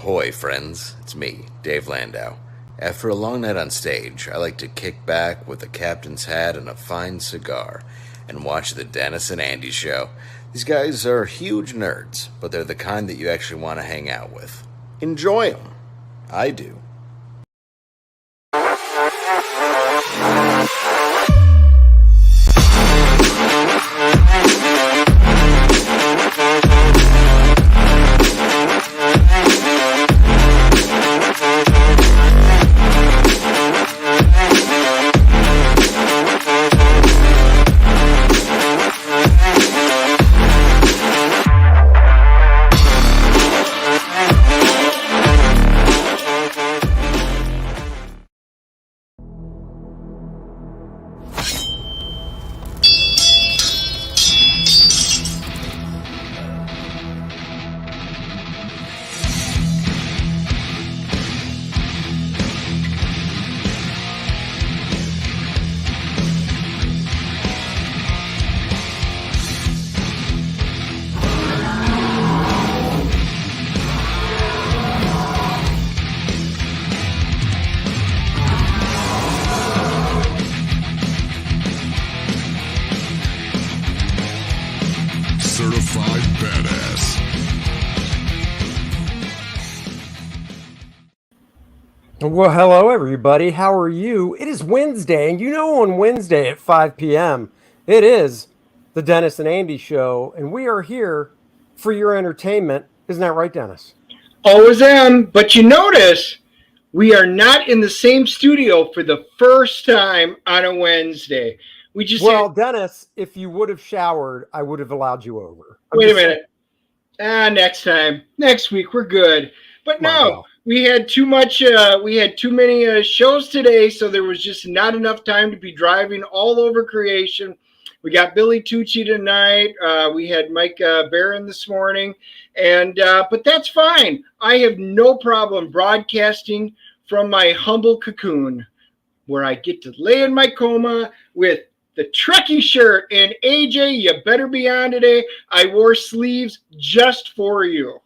Ahoy, friends. It's me, Dave Landau. After a long night on stage, I like to kick back with a captain's hat and a fine cigar and watch the Dennis and Andy show. These guys are huge nerds, but they're the kind that you actually want to hang out with. Enjoy them. I do. Well, hello, everybody. How are you? It is Wednesday, and you know on Wednesday at 5 p.m., it is the Dennis and Andy Show, and we are here for your entertainment. Isn't that right, Dennis? Always am, but you notice we are not in the same studio for the first time on a Wednesday. Dennis, if you would have showered, I would have allowed you over. Wait a minute. Next time. Next week, we're good. But no. We had too much. We had too many shows today, so there was just not enough time to be driving all over creation. We got Billy Tucci tonight. We had Mike Barron this morning, but that's fine. I have no problem broadcasting from my humble cocoon, where I get to lay in my coma with the Trekkie shirt. And AJ, you better be on today. I wore sleeves just for you.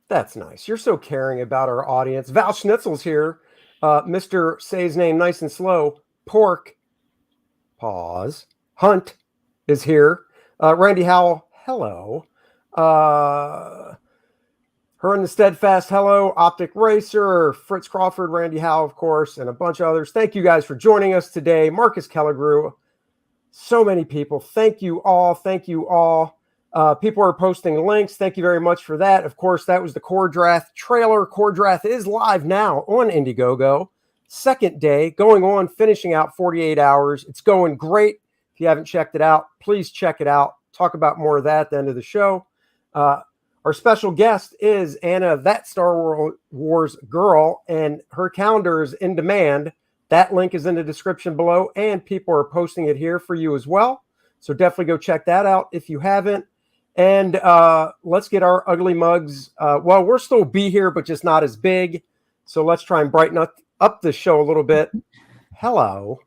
That's nice. You're so caring about our audience. Val Schnitzel's here. Mr. Say his name nice and slow. Pork. Pause. Hunt is here. Randy Howell. Hello. Her and the Steadfast. Hello. Optic Racer. Fritz Crawford. Randy Howell, of course, and a bunch of others. Thank you guys for joining us today. Marcus Kellegrew. So many people. Thank you all. Thank you all. People are posting links. Thank you very much for that. Of course, that was the Kor-Drath trailer. Kor-Drath is live now on Indiegogo. Second day, going on, finishing out 48 hours. It's going great. If you haven't checked it out, please check it out. Talk about more of that at the end of the show. Our special guest is Anna, that Star Wars girl, and her calendar is in demand. That link is in the description below, and people are posting it here for you as well. So definitely go check that out if you haven't. And let's get our ugly mugs. We'll still be here, but just not as big. So let's try and brighten up the show a little bit. Hello.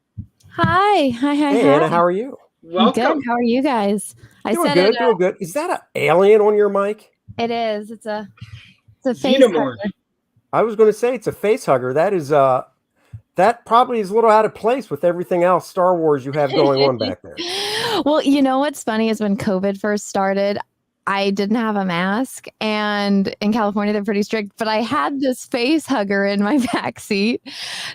Hi. Hey, Anna, how are you? Welcome. Good. How are you guys? Doing good. Is that an alien on your mic? It is. It's a face hugger. I was going to say it's a face hugger. That is that probably is a little out of place with everything else Star Wars you have going on back there. Well, you know what's funny is when COVID first started, I didn't have a mask, and in California they're pretty strict, but I had this face hugger in my backseat.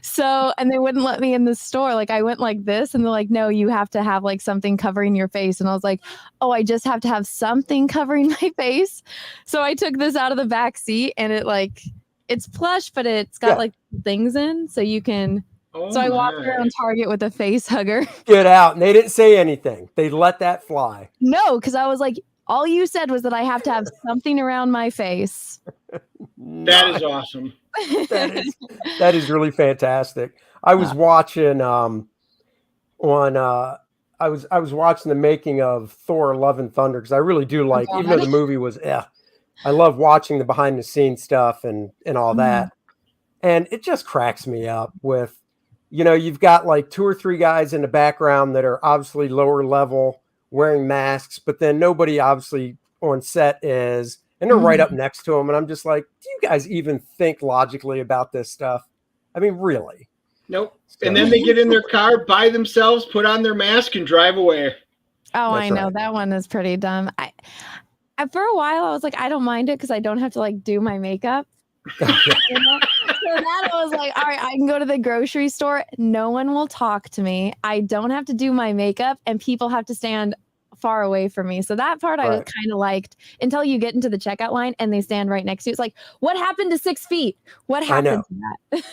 So, and they wouldn't let me in the store. Like I went like this and they're like, no, you have to have like something covering your face. And I was like, oh, I just have to have something covering my face. So I took this out of the backseat, and it's plush, but it's got like things in so you can. So I walked around Target with a face hugger. Get out. And they didn't say anything. They let that fly. No, because I was like, all you said was that I have to have something around my face. That is awesome. that is really fantastic. I was watching I was watching the making of Thor: Love and Thunder, because I really do like, even though the movie was I love watching the behind the scenes stuff and all that. And it just cracks me up with, you've got like 2 or 3 guys in the background that are obviously lower level wearing masks, but then nobody obviously on set is. and they're right up next to them. And I'm just like, do you guys even think logically about this stuff? I mean, really? Nope. So, and then they get in their car by themselves, put on their mask, and drive away. Oh, I know. Right. That one is pretty dumb. I for a while, I was like, I don't mind it because I don't have to like do my makeup. So that I was like, all right, I can go to the grocery store. No one will talk to me. I don't have to do my makeup, and people have to stand far away from me. So that part I kind of liked until you get into the checkout line and they stand right next to you. It's like, what happened to 6 feet? What happened to that?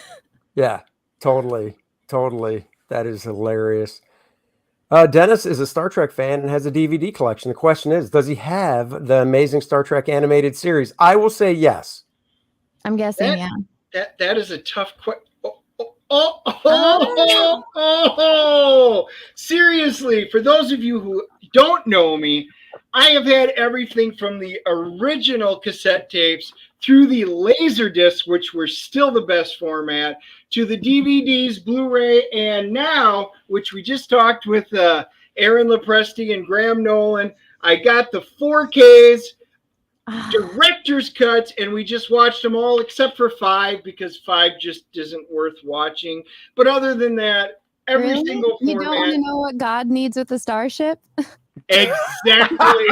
Yeah, totally. That is hilarious. Dennis is a Star Trek fan and has a DVD collection. The question is, does he have the Amazing Star Trek animated series? I will say yes. I'm guessing, yeah. That is a tough question. Seriously, for those of you who don't know me, I have had everything from the original cassette tapes through the laser discs, which were still the best format, to the DVDs, Blu-ray, and now, which we just talked with Aaron Lepresti and Graham Nolan, I got the 4Ks, director's cuts, and we just watched them all except for 5 because 5 just isn't worth watching. But other than that, every single format. You don't want to know what God needs with the starship? Exactly.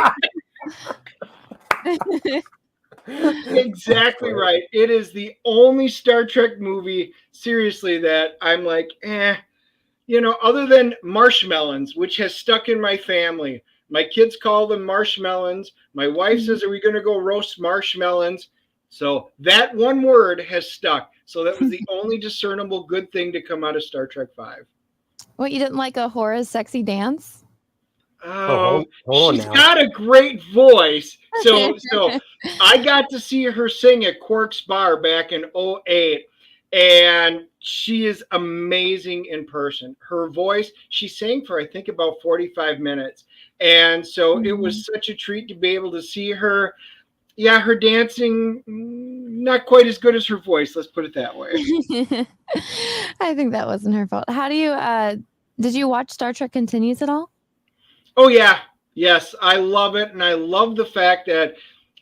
Exactly right. It is the only Star Trek movie, seriously, that I'm like, other than Marshmallows, which has stuck in my family. My kids call them marshmallows. My wife says, are we going to go roast marshmallows? So that one word has stuck. So that was the only discernible good thing to come out of Star Trek V. What, you didn't like Ahora's sexy dance? Oh, she's got a great voice. So I got to see her sing at Quark's Bar back in 2008. And she is amazing in person. Her voice, she sang for, I think, about 45 minutes. And so it was such a treat to be able to see her. Yeah, her dancing, not quite as good as her voice. Let's put it that way. I think that wasn't her fault. How do you, did you watch Star Trek Continues at all? Oh, yeah. Yes, I love it. And I love the fact that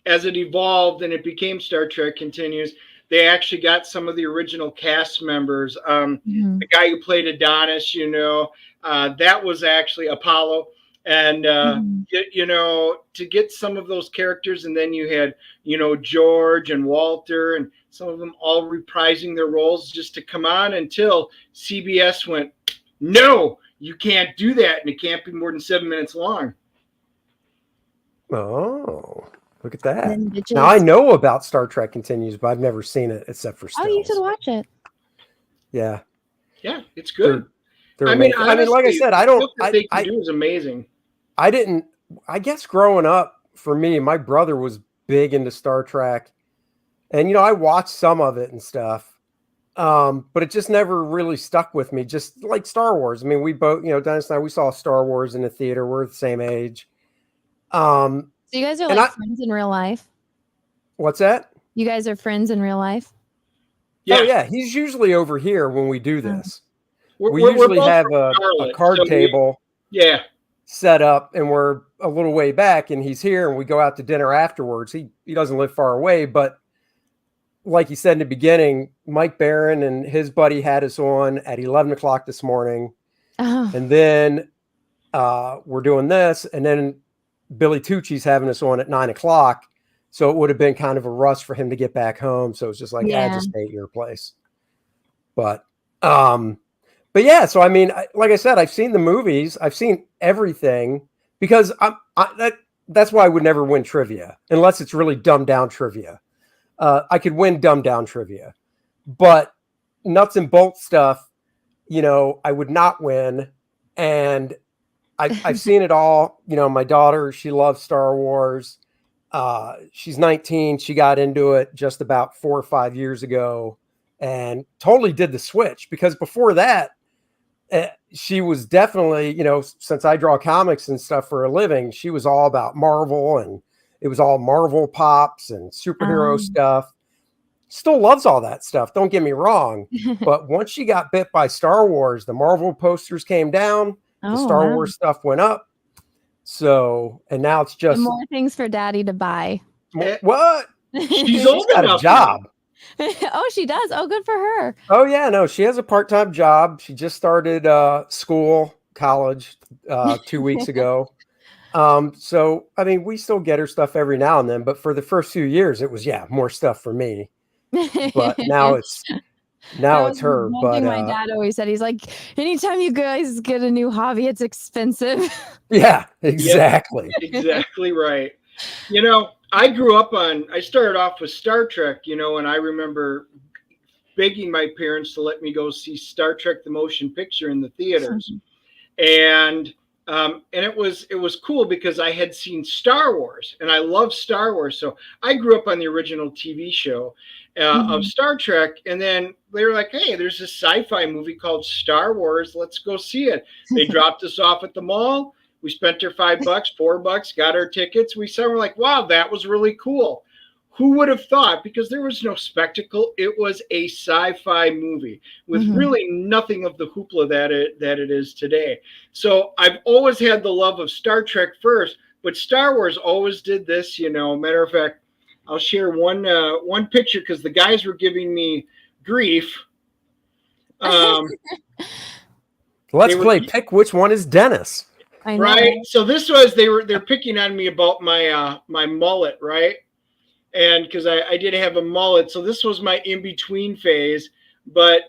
as it evolved and it became Star Trek Continues, they actually got some of the original cast members. The guy who played Adonis, that was actually Apollo. And, to get some of those characters, and then you had, George and Walter and some of them all reprising their roles just to come on until CBS went, no, you can't do that. And it can't be more than 7 minutes long. Oh, look at that. Now I know about Star Trek Continues, but I've never seen it except for stills. Oh, you should watch it. Yeah. Yeah, it's good. They're honestly, like I said, what they can do is amazing. I guess growing up for me, my brother was big into Star Trek, and I watched some of it and stuff, but it just never really stuck with me. Just like Star Wars. I mean, we both, Dennis and I, we saw Star Wars in the theater. We're the same age. So you guys are like friends in real life? What's that? You guys are friends in real life? Yeah. Oh yeah, he's usually over here when we do this. We usually have a card table. Set up, and we're a little way back, and he's here, and we go out to dinner afterwards. He doesn't live far away, but like he said in the beginning, Mike Barron and his buddy had us on at 11 o'clock this morning. And then we're doing this, and then Billy Tucci's having us on at 9 o'clock. So it would have been kind of a rush for him to get back home. So it's just like, just stay at your place. But yeah, so I mean, like I said, I've seen the movies, I've seen everything, because that's why I would never win trivia unless it's really dumbed down trivia. I could win dumbed down trivia, but nuts and bolts stuff, I would not win. And I've seen it all. My daughter, she loves Star Wars. She's 19. She got into it just about 4 or 5 years ago and totally did the switch, because before that, she was definitely, since I draw comics and stuff for a living, she was all about Marvel, and it was all Marvel pops and superhero stuff. Still loves all that stuff. Don't get me wrong. But once she got bit by Star Wars, the Marvel posters came down, the Star Wars stuff went up. So, and now it's just more things for daddy to buy. What? She's old got enough a job. Oh, she does. Oh, good for her. Oh yeah, no, she has a part-time job. She just started college 2 weeks ago. So I mean, we still get her stuff every now and then, but for the first few years, it was more stuff for me. But now it's her. One But thing my dad always said, he's like, anytime you guys get a new hobby, it's expensive. yeah, exactly. Yep, exactly right. You know, I started off with Star Trek, and I remember begging my parents to let me go see Star Trek the motion picture in the theaters. And it was cool because I had seen Star Wars and I love Star Wars. So I grew up on the original TV show of Star Trek. And then they were like, hey, there's this sci-fi movie called Star Wars. Let's go see it. They dropped us off at the mall. We spent our $5, $4, got our tickets. We saw, we're like, wow, that was really cool. Who would have thought? Because there was no spectacle. It was a sci-fi movie with really nothing of the hoopla that it is today. So I've always had the love of Star Trek first, but Star Wars always did this. Matter of fact, I'll share one picture because the guys were giving me grief. Let's pick which one is Dennis. I know. Right. So this was they're picking on me about my my mullet, right? And because I did have a mullet, so this was my in-between phase. But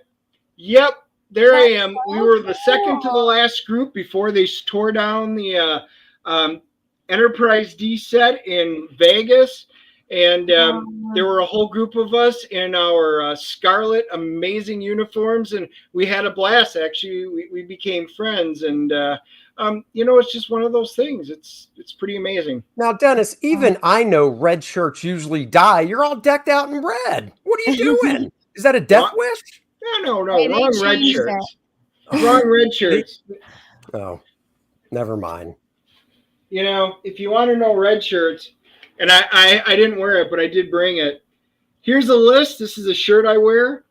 yep, there I am. We were the second to the last group before they tore down the Enterprise D set in Vegas. And there were a whole group of us in our scarlet amazing uniforms, and we had a blast. Actually, we became friends, and it's just one of those things. It's pretty amazing. Now, Dennis, even I know red shirts usually die. You're all decked out in red. What are you doing? Is that a death wish? No. Wrong red shirts. Wrong red shirts. Oh, never mind. If you want to know red shirts, and I didn't wear it, but I did bring it. Here's a list. This is a shirt I wear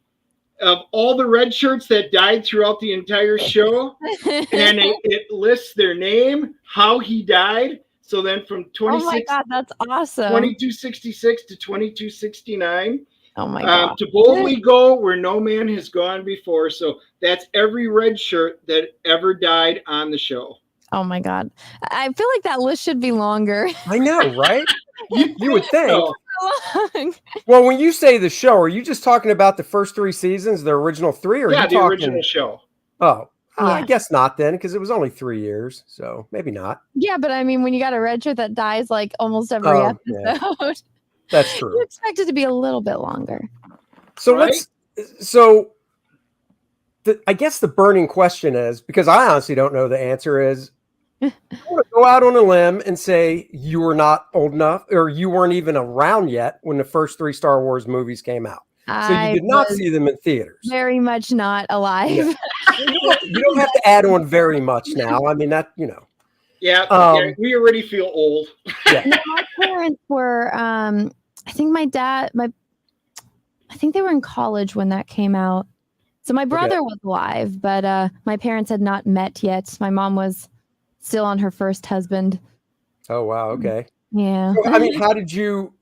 of all the red shirts that died throughout the entire show. And it lists their name, how he died. So then from 26, oh my God, that's awesome. 2266 to 2269. Oh my God. To boldly go where no man has gone before. So that's every red shirt that ever died on the show. Oh my God. I feel like that list should be longer. I know, right? You would think. No. Well, when you say the show, are you just talking about the first 3 seasons, the original 3? Or yeah, you the talking... original show. Oh, I guess not then, because it was only 3 years. So maybe not. Yeah, but I mean, when you got a red shirt that dies like almost every episode, yeah. That's true. You expect it to be a little bit longer. So I guess the burning question is, because I honestly don't know the answer, is I want to go out on a limb and say you were not old enough, or you weren't even around yet when the first 3 Star Wars movies came out. So you did not see them in theaters. Very much not alive. Yeah. You don't have to add on very much now. I mean, that, Yeah, we already feel old. Yeah. No, my parents were, I think I think they were in college when that came out. So my brother was alive, but my parents had not met yet. My mom was still on her first husband. Oh, wow. Okay. Yeah. So, I mean, how did you,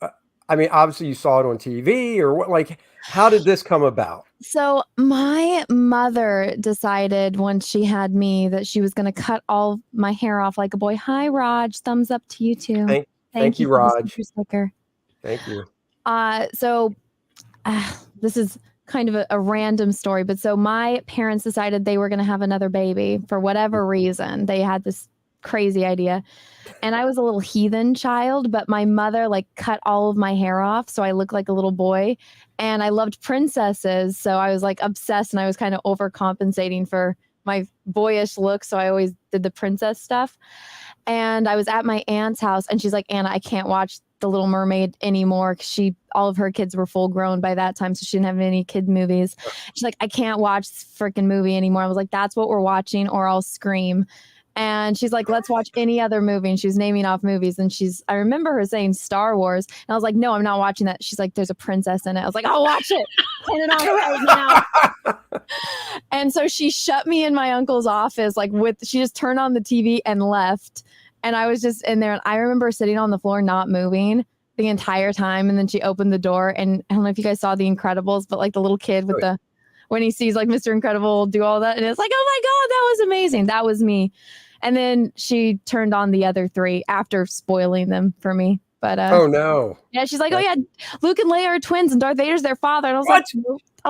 obviously you saw it on TV or what, like, how did this come about? So my mother decided once she had me that she was going to cut all my hair off like a boy. Hi, Raj. Thumbs up to you too. Thank you, Raj. Sticker. Thank you. So this is kind of a random story, but so my parents decided they were going to have another baby for whatever reason. They had this crazy idea. And I was a little heathen child, but my mother cut all of my hair off. So I looked like a little boy, and I loved princesses. So I was obsessed, and I was kind of overcompensating for my boyish look. So I always did the princess stuff. And I was at my aunt's house, and she's like, Anna, I can't watch The Little Mermaid anymore, because all of her kids were full grown by that time, so she didn't have any kid movies. She's like, I can't watch this freaking movie anymore. I was like, that's what we're watching, or I'll scream. And she's like, let's watch any other movie. And she was naming off movies. And I remember her saying Star Wars. And I was like, no, I'm not watching that. She's like, there's a princess in it. I was like, I'll watch it. Turn it on right now. And so she shut me in my uncle's office. She just turned on the TV and left. And I was just in there. And I remember sitting on the floor, not moving, the entire time. And then she opened the door, and I don't know if you guys saw The Incredibles, but like the little kid with when he sees like Mr. Incredible do all that, and it's like, oh my God, that was amazing. That was me. And then she turned on the other 3 after spoiling them for me. But oh no. Yeah, she's like, oh yeah, Luke and Leia are twins and Darth Vader's their father. And I was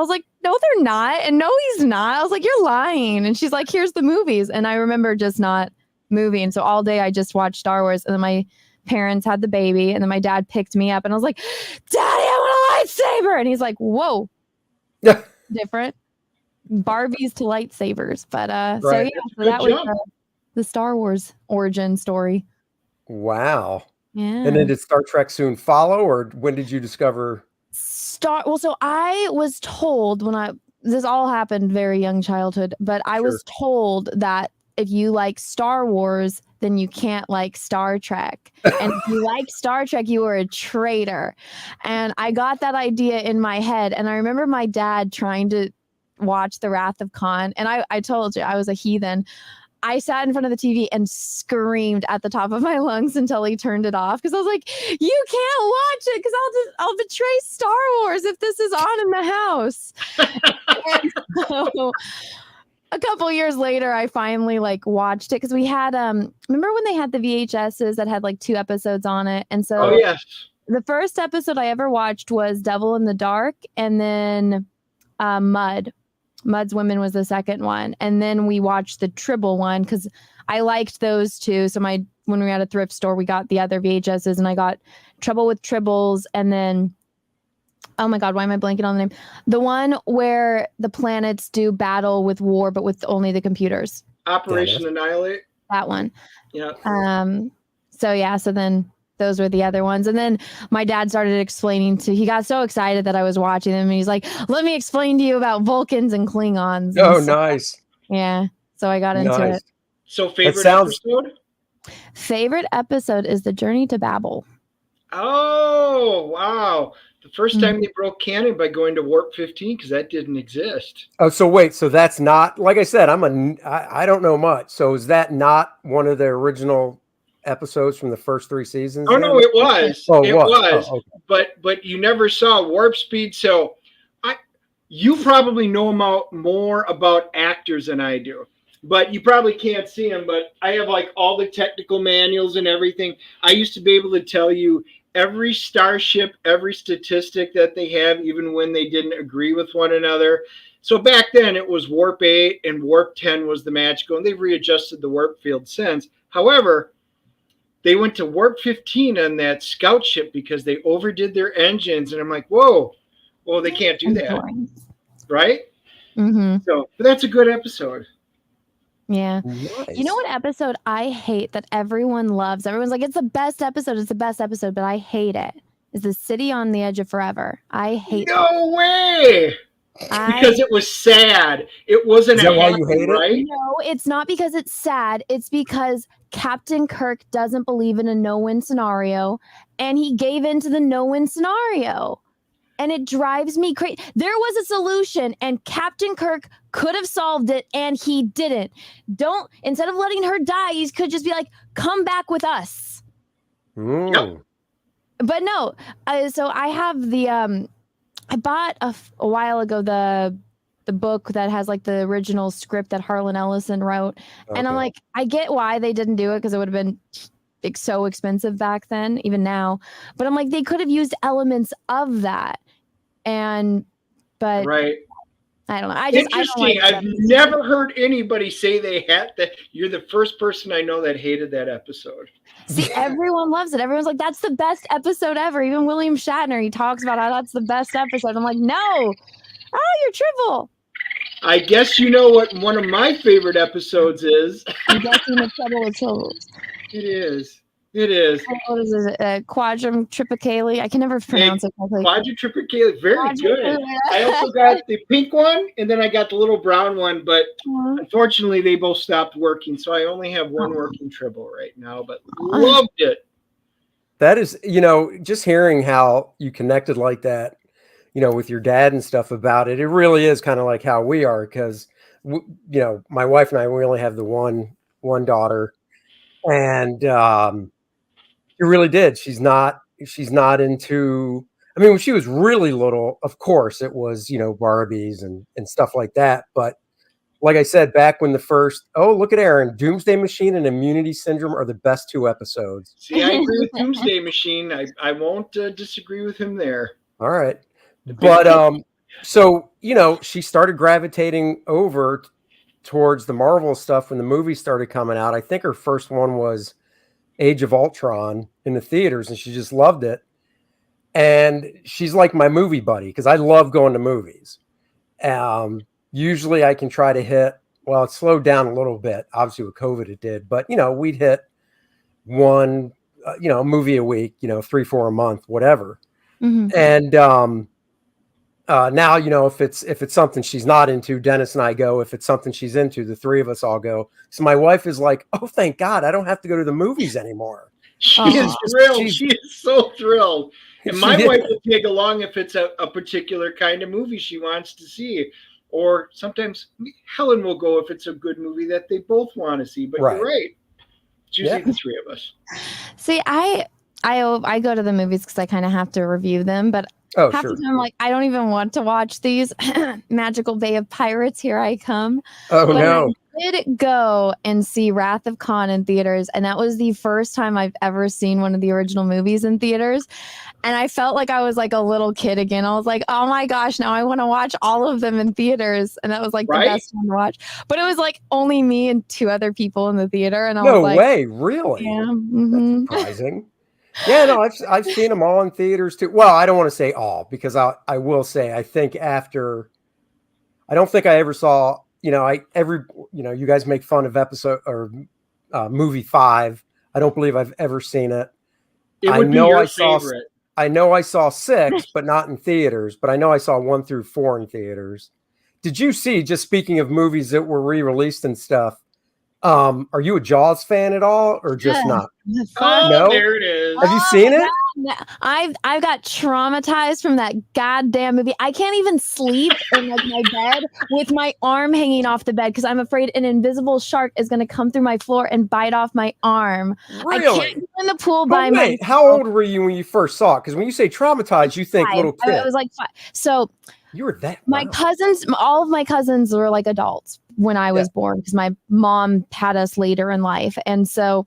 like, no, they're not. And no, he's not. I was like, you're lying. And she's like, here's the movies. And I remember just not moving. So all day I just watched Star Wars. And then my parents had the baby. And then my dad picked me up and I was like, Daddy, I want a lightsaber. And he's like, whoa. Different. Barbies to lightsabers. But so that was the Star Wars origin story. Wow. Yeah. And then did Star Trek soon follow, or when did you discover? Well, so I was told this all happened very young childhood, but I was told that if you like Star Wars, then you can't like Star Trek. And if you like Star Trek, you were a traitor. And I got that idea in my head. And I remember my dad trying to watch The Wrath of Khan. And I told you I was a heathen. I sat in front of the TV and screamed at the top of my lungs until he turned it off, because I was like, you can't watch it because I'll betray Star Wars if this is on in the house. And so a couple years later, I finally like watched it, because we had remember when they had the VHSs that had like 2 episodes on it? And so the first episode I ever watched was Devil in the Dark, and then Mud's Women was the second one. And then we watched the Tribble one because I liked those 2. So when we were at a thrift store, we got the other VHSs, and I got Trouble with Tribbles. And then, oh my God, why am I blanking on the name? The one where the planets do battle with war, but with only the computers. Operation Annihilate. That one. Yeah. So then those were the other ones. And then my dad started explaining he got so excited that I was watching them, and he's like, let me explain to you about Vulcans and Klingons. Oh, nice. Yeah. So I got into it. So episode? Favorite episode is The Journey to Babel. Oh, wow. The first time they broke canon by going to Warp 15, because that didn't exist. Oh, so wait, so that's not, like I said, I don't know much. So is that not one of the original episodes from the first 3 seasons? Oh, no, it was. Oh, it was. Oh, okay. But you never saw Warp Speed, so you probably know more about actors than I do. But you probably can't see them, but I have like all the technical manuals and everything. I used to be able to tell you every starship, every statistic that they have, even when they didn't agree with one another. So back then it was Warp 8 and Warp 10 was the magical, and they've readjusted the warp field since. However, they went to Warp 15 on that scout ship because they overdid their engines. And I'm like, whoa, well, they can't do that. Right? Mm-hmm. So, but that's a good episode. Yeah. Nice. You know what episode I hate that everyone loves? Everyone's like, it's the best episode. It's the best episode, but I hate it. Is The City on the Edge of Forever. I hate it. No way. Because it was sad. It wasn't. Is that why you hate it? Right? No, it's not because it's sad. It's because Captain Kirk doesn't believe in a no-win scenario, and he gave in to the no-win scenario. And it drives me crazy. There was a solution, and Captain Kirk could have solved it, and he didn't. Instead of letting her die, he could just be like, come back with us. Yep. But no, so I have the I bought a while ago the book that has like the original script that Harlan Ellison wrote. Okay. And I'm like, I get why they didn't do it, because it would have been so expensive back then, even now. But I'm like, they could have used elements of that. But right. I don't know. Interesting. I've never heard anybody say they had that. You're the first person I know that hated that episode. See, everyone loves it. Everyone's like, that's the best episode ever. Even William Shatner, he talks about how that's the best episode. I'm like, no. Oh, you're triple. I guess you know what one of my favorite episodes is. I'm guessing the Trouble with Troubles. It is. It is. What is it? Quadrum Tripicale. I can never pronounce it correctly. Quadrum Tripicale. Very good. I also got the pink one, and then I got the little brown one, but unfortunately they both stopped working, so I only have one working Tribble right now, but loved it. That is, just hearing how you connected like that, with your dad and stuff about it, it really is kind of like how we are, because, my wife and I, we only have the one daughter, and it really did. She's not, she's not into. I mean, when she was really little, of course, it was, Barbies and stuff like that. But like I said, back when the first, look at Aaron, Doomsday Machine and Immunity Syndrome are the best 2 episodes. See, I agree with Doomsday Machine. I won't disagree with him there. All right. But so, she started gravitating over towards the Marvel stuff when the movies started coming out. I think her first one was Age of Ultron in the theaters, and she just loved it. And she's like my movie buddy because I love going to movies. Usually I can try to hit, well, it slowed down a little bit. Obviously with COVID it did, but we'd hit one, a movie a week, 3-4 a month, whatever. Mm-hmm. And now, if it's something she's not into, Dennis and I go. If it's something she's into, the 3 of us all go. So my wife is like, oh, thank God, I don't have to go to the movies anymore. She is thrilled. She is so thrilled. And my wife will tag along if it's a particular kind of movie she wants to see. Or sometimes Helen will go if it's a good movie that they both want to see. But You're right. It's usually the 3 of us. See, I go to the movies because I kind of have to review them. But half the time, I'm like, I don't even want to watch these. Magical Bay of Pirates, here I come. Oh, but no. I did go and see Wrath of Khan in theaters, and that was the first time I've ever seen one of the original movies in theaters. And I felt like I was like a little kid again. I was like, oh my gosh, now I want to watch all of them in theaters. And that was like the best one to watch. But it was like only me and 2 other people in the theater. And I was like, no way, really? Yeah. Mm-hmm. That's surprising. Yeah, no, I've seen them all in theaters too. Well, I don't want to say all because I will say I think after, I don't think I ever saw, you guys make fun of episode or movie 5. I don't believe I've ever seen it. It would be your favorite. I know I saw 6, but not in theaters. But I know I saw 1 through 4 in theaters. Did you see? Just speaking of movies that were re-released and stuff, are you a Jaws fan at all, or just not? Oh, no? There it is. Have you seen it? I got traumatized from that goddamn movie. I can't even sleep in like my bed with my arm hanging off the bed because I'm afraid an invisible shark is going to come through my floor and bite off my arm. Really? I can't get in the pool by myself. How old were you when you first saw it? Because when you say traumatized, you think 5. little kid. I was like 5. So you were that. My cousins, all of my cousins were like adults when I was born because my mom had us later in life, and so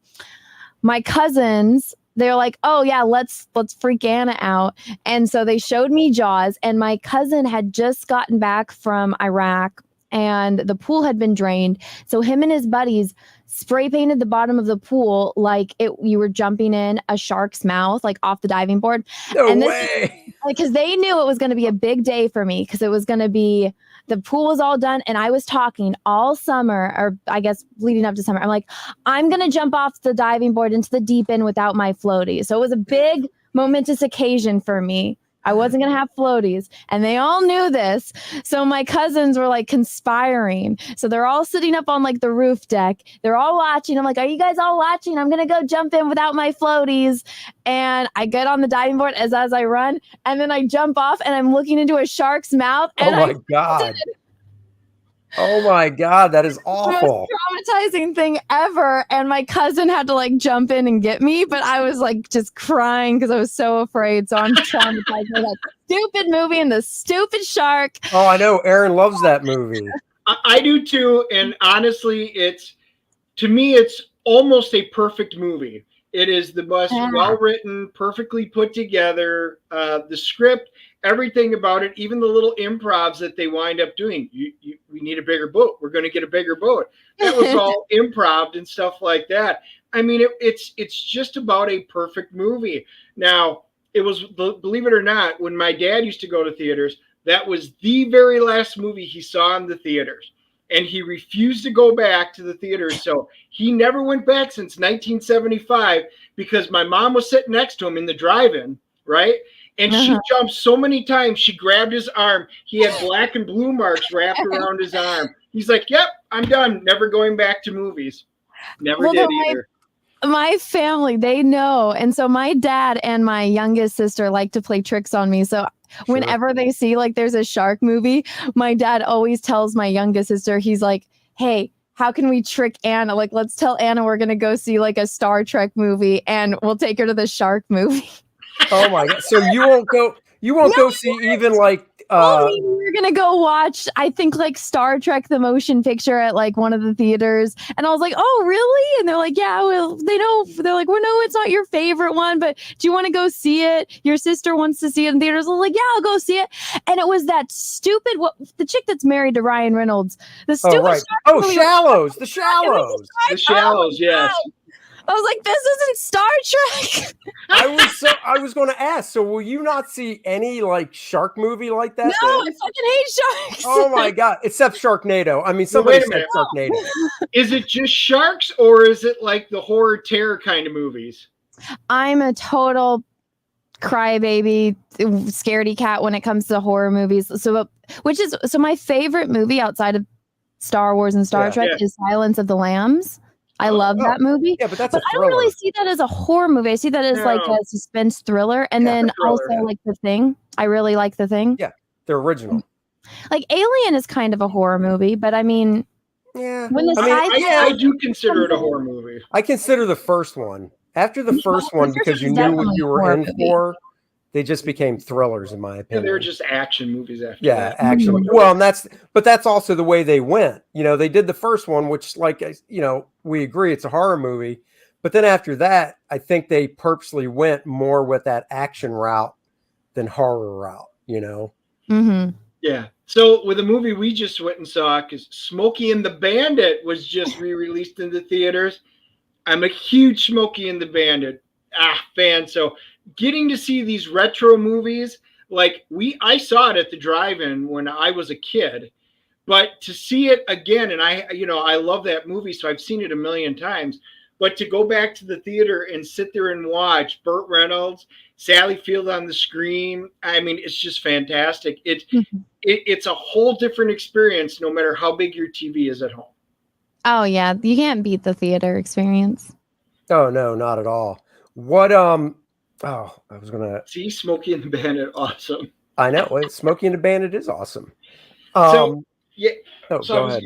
my cousins, they're like, oh yeah, let's freak Anna out. And so they showed me Jaws, and my cousin had just gotten back from Iraq and the pool had been drained. So him and his buddies spray painted the bottom of the pool like you were jumping in a shark's mouth, like off the diving board. No way. Because they knew it was going to be a big day for me because it was going to be, the pool was all done and I was talking all summer, or I guess leading up to summer. I'm like, I'm going to jump off the diving board into the deep end without my floaties. So it was a big momentous occasion for me. I wasn't going to have floaties, and they all knew this. So my cousins were like conspiring. So they're all sitting up on like the roof deck. They're all watching. I'm like, are you guys all watching? I'm going to go jump in without my floaties. And I get on the diving board as I run, and then I jump off and I'm looking into a shark's mouth. And oh my God. Oh my God, that is awful. The most traumatizing thing ever. And my cousin had to like jump in and get me, but I was like just crying because I was so afraid. So I'm traumatized by that stupid movie and the stupid shark. Oh, I know. Aaron loves that movie. I do too. And honestly, to me, it's almost a perfect movie. It is the most well-written, perfectly put together. The script, everything about it, even the little improvs that they wind up doing. We need a bigger boat. We're going to get a bigger boat. That was all improv and stuff like that. I mean, it's just about a perfect movie. Now, it was, believe it or not, when my dad used to go to theaters, that was the very last movie he saw in the theaters. And he refused to go back to the theaters. So he never went back since 1975 because my mom was sitting next to him in the drive-in, right? And she jumped so many times, she grabbed his arm. He had black and blue marks wrapped around his arm. He's like, yep, I'm done. Never going back to movies. Never did either. My family, they know. And so my dad and my youngest sister like to play tricks on me. So whenever they see like there's a shark movie, my dad always tells my youngest sister, he's like, hey, how can we trick Anna? Like, let's tell Anna we're going to go see like a Star Trek movie and we'll take her to the shark movie. Oh my god! So you won't go. You won't go see even like. We were gonna go watch, I think, like Star Trek the motion picture at like one of the theaters, and I was like, "Oh, really?" And they're like, "Yeah, well, they know." They're like, "Well, no, it's not your favorite one, but do you want to go see it? Your sister wants to see it in theaters." I was like, "Yeah, I'll go see it." And it was that stupid the chick that's married to Ryan Reynolds. The stupid. Oh right. Oh, Shallows. The Shallows. The Shallows, yes. I was like, "This isn't Star Trek." I was going to ask. So will you not see any like shark movie like that? No, I fucking hate sharks. Oh my god! Except Sharknado. I mean, somebody said Sharknado. Is it just sharks, or is it like the horror terror kind of movies? I'm a total crybaby, scaredy cat when it comes to horror movies. So my favorite movie outside of Star Wars and Star Trek is Silence of the Lambs. I love that movie. Yeah, but I don't really see that as a horror movie. I see that as like a suspense thriller. And then also like The Thing. I really like The Thing. Yeah, they're original. Like Alien is kind of a horror movie, but I mean, when I do consider it a horror movie. I consider the first one. After the first one, because you knew what you were in for, they just became thrillers, in my opinion. Yeah, they were just action movies after that. Yeah, action. Well, and that's also the way they went. You know, they did the first one, which, like, you know, we agree it's a horror movie. But then after that, I think they purposely went more with that action route than horror route, you know? Mm-hmm. Yeah. So with the movie we just went and saw, because Smokey and the Bandit was just re-released in the theaters. I'm a huge Smokey and the Bandit fan. So getting to see these retro movies, like I saw it at the drive-in when I was a kid, but to see it again, and I love that movie, so I've seen it a million times, but to go back to the theater and sit there and watch Burt Reynolds, Sally Field on the screen, I mean, it's just fantastic. It's a whole different experience no matter how big your TV is at home. Oh yeah, you can't beat the theater experience. Oh no, not at all. What I was gonna see Smokey and the Bandit, awesome. I know. Smokey and the Bandit is awesome. So yeah. Oh, so go ahead.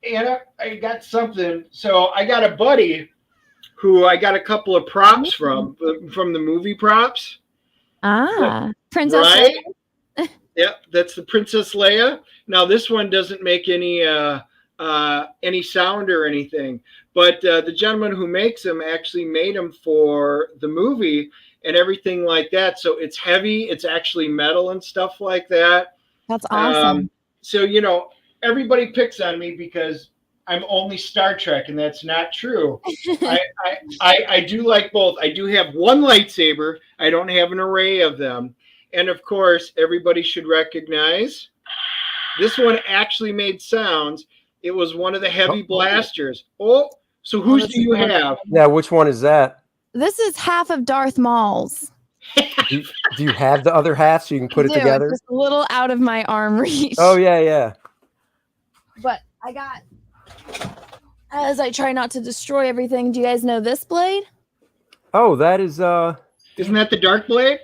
Anna, I got something. So I got a buddy who I got a couple of props from the movie props. Princess right? Leia? Yep, that's the Princess Leia. Now this one doesn't make any sound or anything, but the gentleman who makes them actually made them for the movie and everything like that. So it's heavy. It's actually metal and stuff like that. That's awesome. So, you know, everybody picks on me because I'm only Star Trek, and that's not true. I do like both. I do have one lightsaber. I don't have an array of them. And of course, everybody should recognize this one actually made sounds. It was one of the heavy blasters. Oh, so whose do you have? Yeah, which one is that? This is half of Darth Maul's. Do you have the other half so you can put it together? It's just a little out of my arm reach. Oh, yeah. But I got, as I try not to destroy everything, do you guys know this blade? Oh, that is... Isn't that the Dark Blade?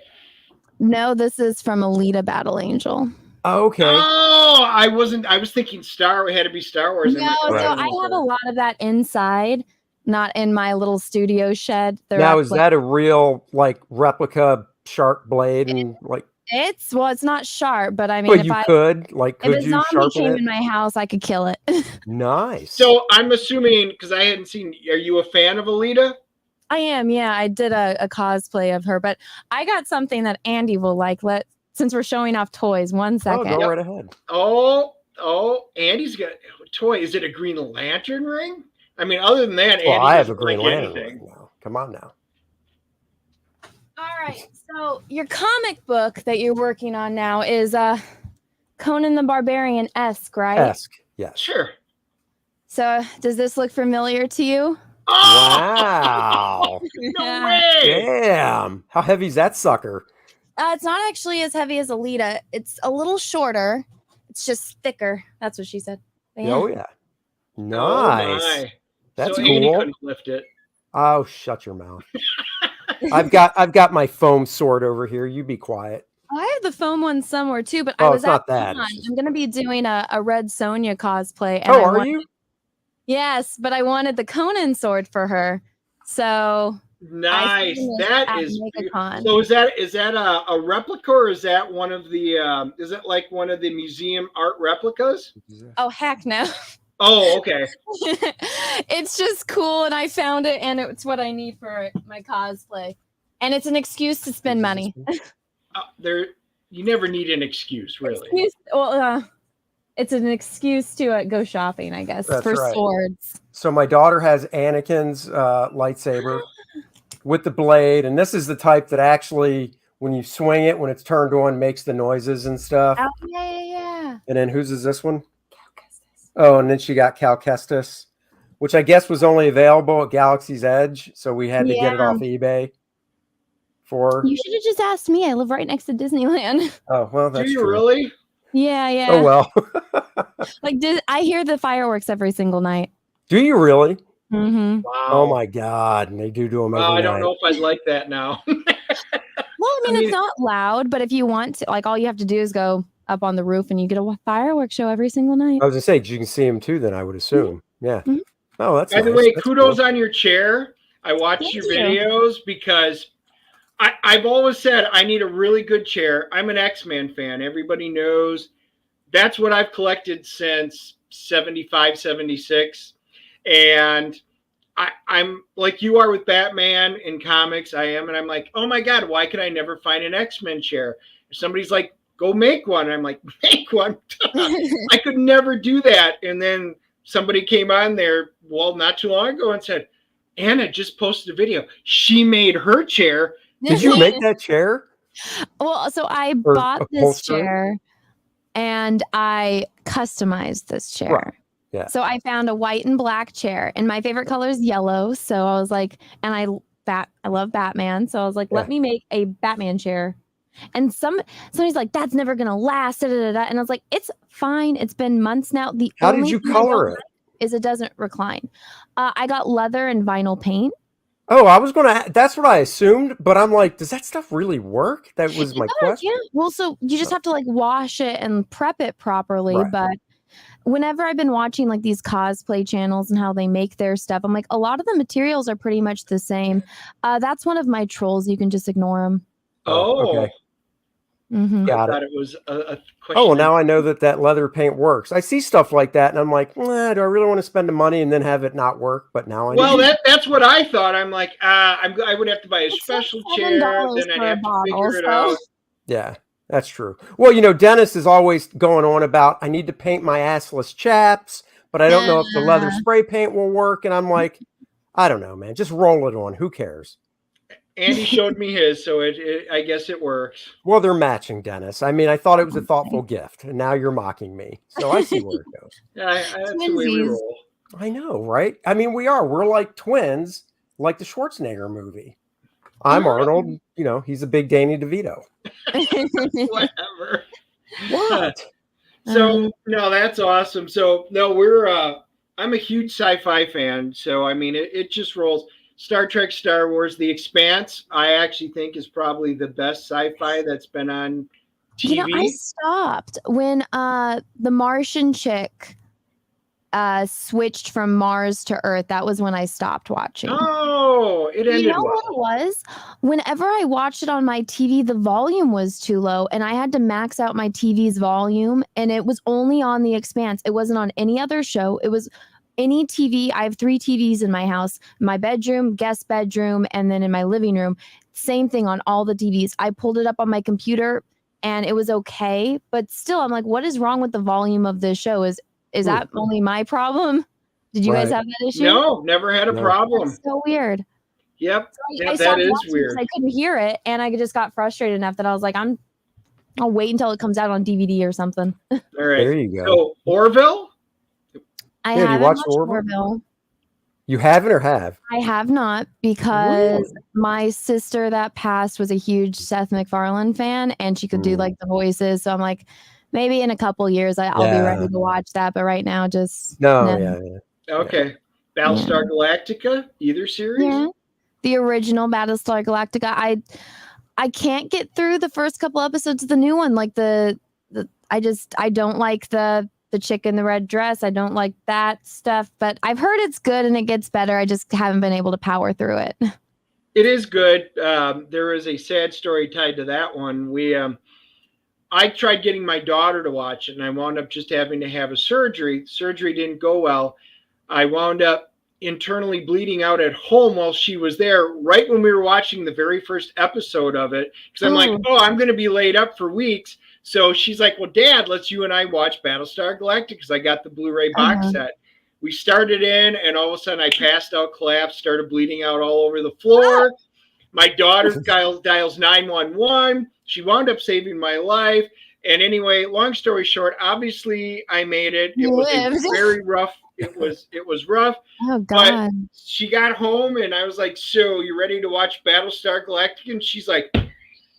No, this is from Alita Battle Angel. Oh, okay. Oh, I was thinking it had to be Star Wars. No, so I have a lot of that inside, not in my little studio shed. Now, is that a real, like, replica sharp blade? And like, it's not sharp, but I mean, if could if a zombie sharpen came it? in my house, I could kill it. Nice. So I'm assuming, because I hadn't seen, are you a fan of Alita? I am, yeah. I did a cosplay of her, but I got something that Andy will like. Since we're showing off toys, 1 second. Oh, go right ahead. Oh, Andy's got a toy. Is it a Green Lantern ring? I mean, other than that, Andy I have a Green Lantern ring now. Come on now. All right. So your comic book that you're working on now is Conan the Barbarian-esque, right? Esque, yes. Sure. So does this look familiar to you? Oh! Wow. No way. Damn. How heavy is that sucker? It's not actually as heavy as Alita. It's a little shorter. It's just thicker. That's what she said. Yeah. Oh, yeah. Nice. Oh, that's so cool. Andy couldn't lift it. Oh, shut your mouth. I've got my foam sword over here. You be quiet. I have the foam one somewhere too, but I was it's not that. I'm going to be doing a Red Sonja cosplay. And you? Yes, but I wanted the Conan sword for her. So Nice. That is MegaCon. so. Is that a replica, or is that one of the? Is it like one of the museum art replicas? Oh heck no! Oh, okay. It's just cool, and I found it, and it's what I need for my cosplay, and it's an excuse to spend money. You never need an excuse, really. It's an excuse to go shopping, I guess. That's for right. Swords. So my daughter has Anakin's lightsaber with the blade, and this is the type that actually, when you swing it, when it's turned on, makes the noises and stuff. Oh yeah. And then whose is this one? Oh, and then she got Cal Kestis, which I guess was only available at Galaxy's Edge, so we had to get it off eBay. You should have just asked me. I live right next to Disneyland. Oh well, that's Do you true. really? Yeah. Oh well. Like I hear the fireworks every single night. Do you really? Mm-hmm. Wow. Oh my God! And they do them every night. I don't know if I'd like that now. Well, I mean, it's not loud, but if you want to, like, all you have to do is go up on the roof and you get a fireworks show every single night. I was gonna say you can see them too. Then I would assume. Mm-hmm. Yeah. Mm-hmm. Oh, that's. By the nice. way, that's kudos cool. on your chair. I watched your videos because I've always said I need a really good chair. I'm an X-Men fan. Everybody knows that's what I've collected since 75, 76. And I'm like you are with Batman in comics. I am. And I'm like, oh my God, why can I never find an X-Men chair? If somebody's like, go make one. I'm like, make one. I could never do that. And then somebody came on there, well, not too long ago and said, Anna just posted a video. She made her chair. Did you make that chair? Well, so I bought this chair and I customized this chair. Right. Yeah. So I found a white and black chair, and my favorite color is yellow. So I was like, and I love Batman. So I was like, let me make a Batman chair. And somebody's like, that's never gonna last. Da, da, da, da. And I was like, it's fine. It's been months now. How did you color it? Is it doesn't recline. I got leather and vinyl paint. Oh, I was gonna. That's what I assumed, but I'm like, does that stuff really work? That was my question. Yeah. Well, so you just have to like wash it and prep it properly. Right. But whenever I've been watching like these cosplay channels and how they make their stuff, I'm like, a lot of the materials are pretty much the same. That's one of my trolls. You can just ignore them. Oh, okay. Mm-hmm. I thought it was a question. Oh, well, now I know that leather paint works. I see stuff like that, and I'm like, do I really want to spend the money and then have it not work? But now I know. Well, that's what I thought. I'm like, I would have to buy a special chair, then I'd have to figure it out. Yeah, that's true. Well, Dennis is always going on about, I need to paint my assless chaps, but I don't know if the leather spray paint will work. And I'm like, I don't know, man. Just roll it on. Who cares? Andy showed me his, so I guess it works. Well, they're matching, Dennis. I mean, I thought it was a thoughtful gift, and now you're mocking me. So I see where it goes. Yeah, that's the way we roll. I know, right? I mean, we are. We're like twins, like the Schwarzenegger movie. I'm Arnold. He's a big Danny DeVito. Whatever. What? So, no, that's awesome. So, no, I'm a huge sci-fi fan. So, I mean, it just rolls. Star Trek, Star Wars, The Expanse, I actually think is probably the best sci-fi that's been on TV. I stopped when the Martian chick switched from Mars to Earth. That was when I stopped watching. Oh, it ended well. What it was? Whenever I watched it on my TV, the volume was too low, and I had to max out my TV's volume, and it was only on The Expanse. It wasn't on any other show. It was any TV. I have 3 TVs in my house, my bedroom, guest bedroom, and then in my living room. Same thing on all the TVs. I pulled it up on my computer and it was okay, but still I'm like, what is wrong with the volume of this show? Is that only my problem? Did you guys have that issue? No, never had a problem. That's so weird. Yep. I that is weird. I couldn't hear it, and I just got frustrated enough that I was like, I'll wait until it comes out on DVD or something. All right. There you go. So Orville? I haven't watched Orville. You haven't or have? I have not, because my sister that passed was a huge Seth MacFarlane fan, and she could do like the voices. So I'm like, maybe in a couple years I'll be ready to watch that. But right now, just no. Yeah. Okay. Battlestar Galactica, either series? Yeah. The original Battlestar Galactica. I can't get through the first couple episodes of the new one. Like I don't like the chick in the red dress. I don't like that stuff, but I've heard it's good and it gets better. I just haven't been able to power through it. It is good. There is a sad story tied to that one. I tried getting my daughter to watch it, and I wound up just having to have a surgery. Surgery didn't go well. I wound up internally bleeding out at home while she was there, right when we were watching the very first episode of it. Because I'm like, I'm going to be laid up for weeks. So she's like, well, Dad, let's you and I watch Battlestar Galactica, because I got the Blu-ray box set. We started in, and all of a sudden I passed out, collapsed, started bleeding out all over the floor. My daughter dials 911. She wound up saving my life. And anyway, long story short, obviously I made it. It was very rough. It was rough. Oh, God. But she got home, and I was like, so you ready to watch Battlestar Galactica? And she's like,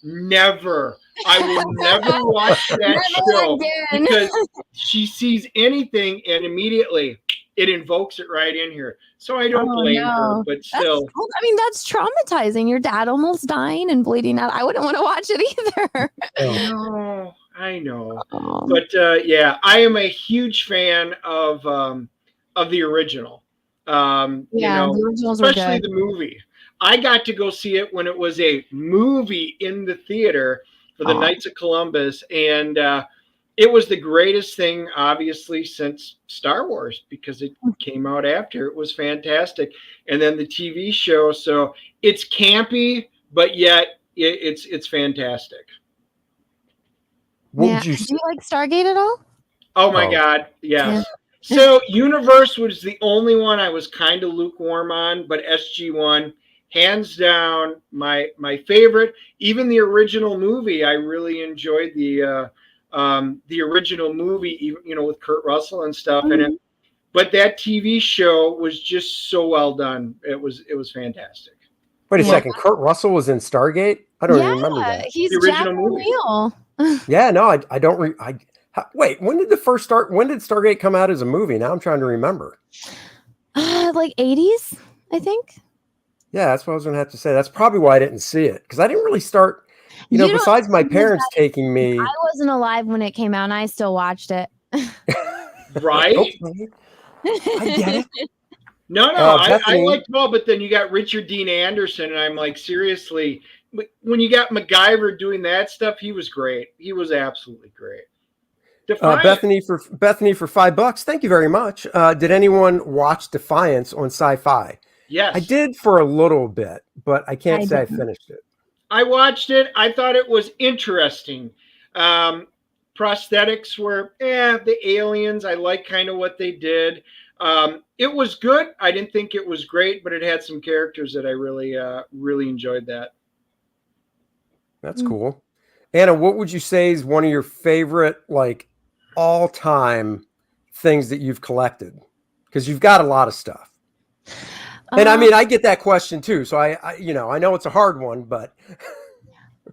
never. I will never watch that show again. Because she sees anything and immediately it invokes it right in here. So I don't blame her, but still. That's traumatizing. Your dad almost dying and bleeding out. I wouldn't want to watch it either. I know. But yeah, I am a huge fan of the original. The originals were especially good. the movie. I got to go see it when it was a movie in the theater for the Knights of Columbus, and it was the greatest thing, obviously, since Star Wars, because it came out after. It was fantastic. And then the TV show, so it's campy, but yet it's fantastic. Do you like Stargate at all? Oh my God, yes. Yeah. So Universe was the only one I was kind of lukewarm on, but SG-1, hands down, my favorite. Even the original movie, I really enjoyed the original movie, even with Kurt Russell and stuff in it. But that TV show was just so well done. It was fantastic. Wait a second, Kurt Russell was in Stargate? I don't even remember that. He's the original movie. Yeah, no, I don't. Wait, when did Stargate come out as a movie? Now I'm trying to remember. Like 80s, I think. Yeah, that's what I was going to have to say. That's probably why I didn't see it, because I didn't really start. Besides my parents taking me. I wasn't alive when it came out, and I still watched it. Right? I get it. No, I liked it all, but then you got Richard Dean Anderson, and I'm like, seriously, when you got MacGyver doing that stuff, he was great. He was absolutely great. Bethany for $5. Thank you very much. Did anyone watch Defiance on Sci-Fi? Yes, I did for a little bit, but I can't say I finished it. I watched it. I thought it was interesting. Prosthetics were, the aliens. I like kind of what they did. It was good. I didn't think it was great, but it had some characters that I really enjoyed that. That's cool. Anna, what would you say is one of your favorite, like, all-time things that you've collected? Because you've got a lot of stuff. And I mean, I get that question too. So I know it's a hard one, but.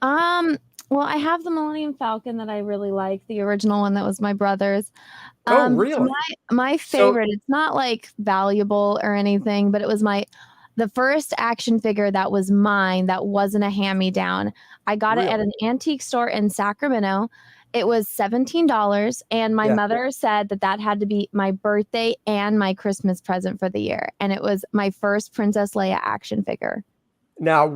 Well, I have the Millennium Falcon that I really like, the original one that was my brother's. Oh, really? My favorite. It's not like valuable or anything, but it was the first action figure that was mine. That wasn't a hand-me-down. I got it at an antique store in Sacramento. It was $17, and my mother said that had to be my birthday and my Christmas present for the year. And it was my first Princess Leia action figure. Now,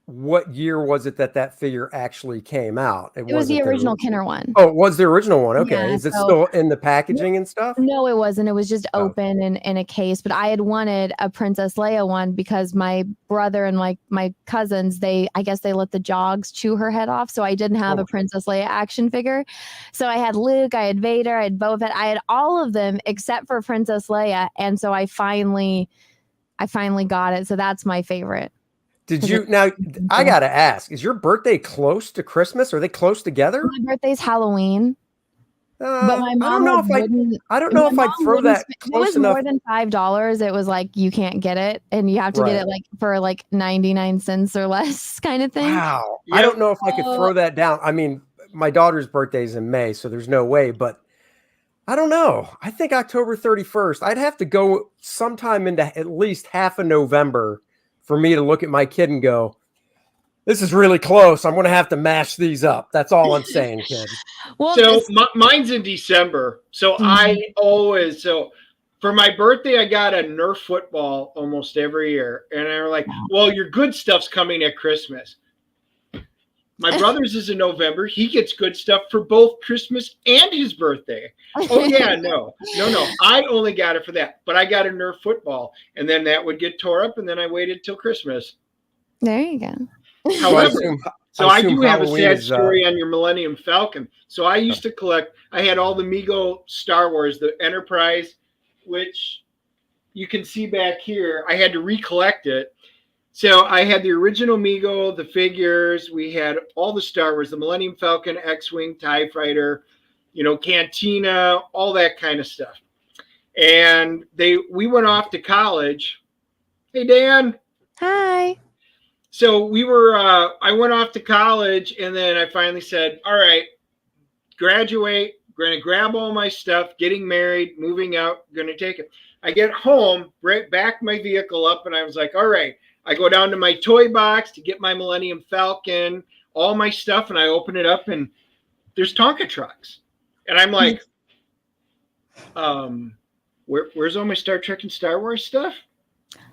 what year was it that figure actually came out? It was the original Kenner one. Oh, it was the original one. Okay. Yeah, is it still in the packaging and stuff? No, it wasn't. It was just open in a case. But I had wanted a Princess Leia one because my brother and my cousins, I guess they let the Jogs chew her head off. So I didn't have a Princess Leia action figure. So I had Luke, I had Vader, I had Boba Fett. I had all of them except for Princess Leia. And so I finally got it. So that's my favorite. Did you now? I gotta ask: is your birthday close to Christmas? Are they close together? My birthday's Halloween. But my mom, I don't know if I'd throw that close enough. It was more than $5. It was like you can't get it, and you have to get it like for like 99 cents or less, kind of thing. Wow, yep. I don't know if I could throw that down. I mean, my daughter's birthday is in May, so there's no way. But I don't know. I think October 31st. I'd have to go sometime into at least half of November for me to look at my kid and go, this is really close. I'm going to have to mash these up. That's all I'm saying, kid. Mine's in December. So For my birthday, I got a Nerf football almost every year. And they were like, well, your good stuff's coming at Christmas. My brother's is in November. He gets good stuff for both Christmas and his birthday. Oh, yeah, no. I only got it for that. But I got a Nerf football. And then that would get tore up. And then I waited till Christmas. There you go. However, I do have a sad story on your Millennium Falcon. So I used to collect, I had all the Mego Star Wars, the Enterprise, which you can see back here. I had to recollect it. So I had the original Mego, the figures. We had all the Star Wars, the Millennium Falcon, X-Wing, TIE Fighter, Cantina, all that kind of stuff. And we went off to college. Hey, Dan. Hi. So I went off to college, and then I finally said, all right, graduate, going to grab all my stuff, getting married, moving out, going to take it. I get home, back my vehicle up, and I was like, all right. I go down to my toy box to get my Millennium Falcon, all my stuff, and I open it up, and there's Tonka trucks. And I'm like, where's all my Star Trek and Star Wars stuff?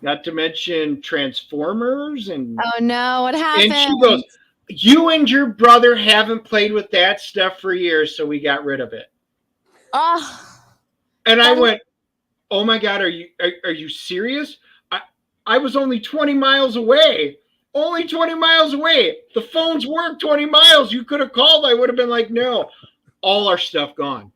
Not to mention Transformers. And oh, no, what happened? And she goes, you and your brother haven't played with that stuff for years, so we got rid of it. Oh. And I went, oh, my God, are you serious? I was only 20 miles away. Only 20 miles away. The phones weren't 20 miles. You could have called. I would have been like, no. All our stuff gone.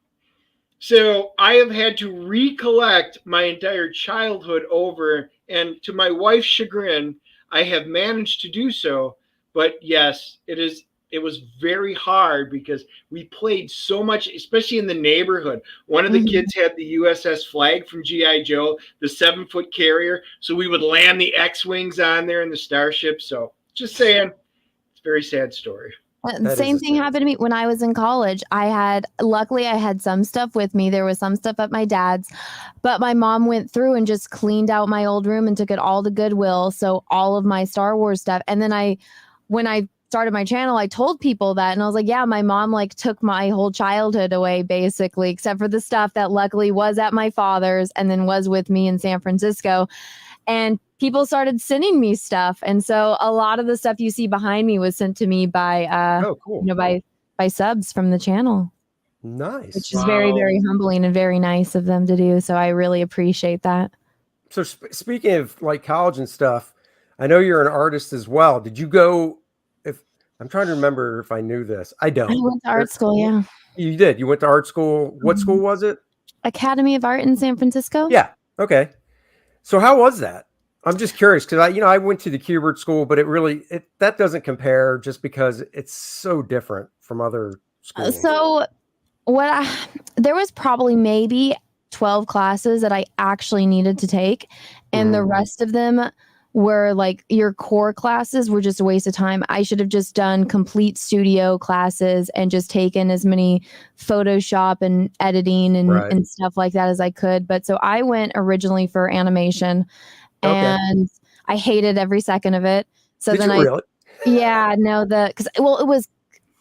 So I have had to recollect my entire childhood over. And to my wife's chagrin, I have managed to do so. But yes, it was very hard because we played so much, especially in the neighborhood. One of the kids had the USS Flag from G.I. Joe, the 7-foot carrier. So we would land the X-Wings on there and the Starship. So just saying, it's a very sad story. The same thing happened to me when I was in college. Luckily I had some stuff with me. There was some stuff at my dad's, but my mom went through and just cleaned out my old room and took it all to Goodwill. So all of my Star Wars stuff. And then when I started my channel, I told people that, and I was like, yeah, my mom took my whole childhood away basically, except for the stuff that luckily was at my father's and then was with me in San Francisco. And people started sending me stuff. And so a lot of the stuff you see behind me was sent to me by, by subs from the channel. Nice. Which is very, very humbling and very nice of them to do. So I really appreciate that. So speaking of college and stuff, I know you're an artist as well. Did you go, I'm trying to remember if I knew this. I don't. I went to art school, yeah. You did? You went to art school. What school was it? Academy of Art in San Francisco. Yeah. Okay. So how was that? I'm just curious because I went to the Kubert school, but that doesn't compare just because it's so different from other schools. So there was probably maybe 12 classes that I actually needed to take, and the rest of them were your core classes were just a waste of time. I should have just done complete studio classes and just taken as many Photoshop and editing and stuff like that as I could. But so I went originally for animation, and I hated every second of it. So Did you really? Yeah, no,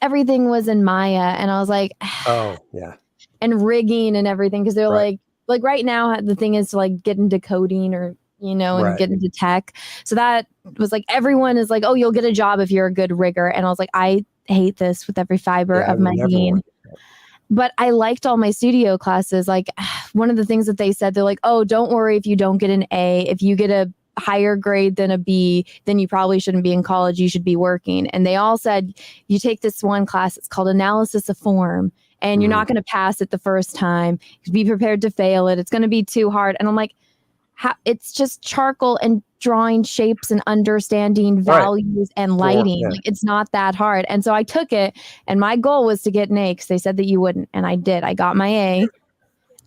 everything was in Maya, and I was like, oh yeah, and rigging and everything, because they're like right now the thing is to get into coding or and get into tech. So that was everyone is oh, you'll get a job if you're a good rigger. And I was like, I hate this with every fiber of my being. But I liked all my studio classes. One of the things that they said, they're oh, don't worry if you don't get an A. If you get a higher grade than a B, then you probably shouldn't be in college. You should be working. And they all said, you take this one class, it's called Analysis of Form, and you're not going to pass it the first time. Be prepared to fail it. It's going to be too hard. And I'm like, it's just charcoal and drawing shapes and understanding values and lighting. It's not that hard. And so I took it, and my goal was to get an A because they said that you wouldn't. And I did. I got my A.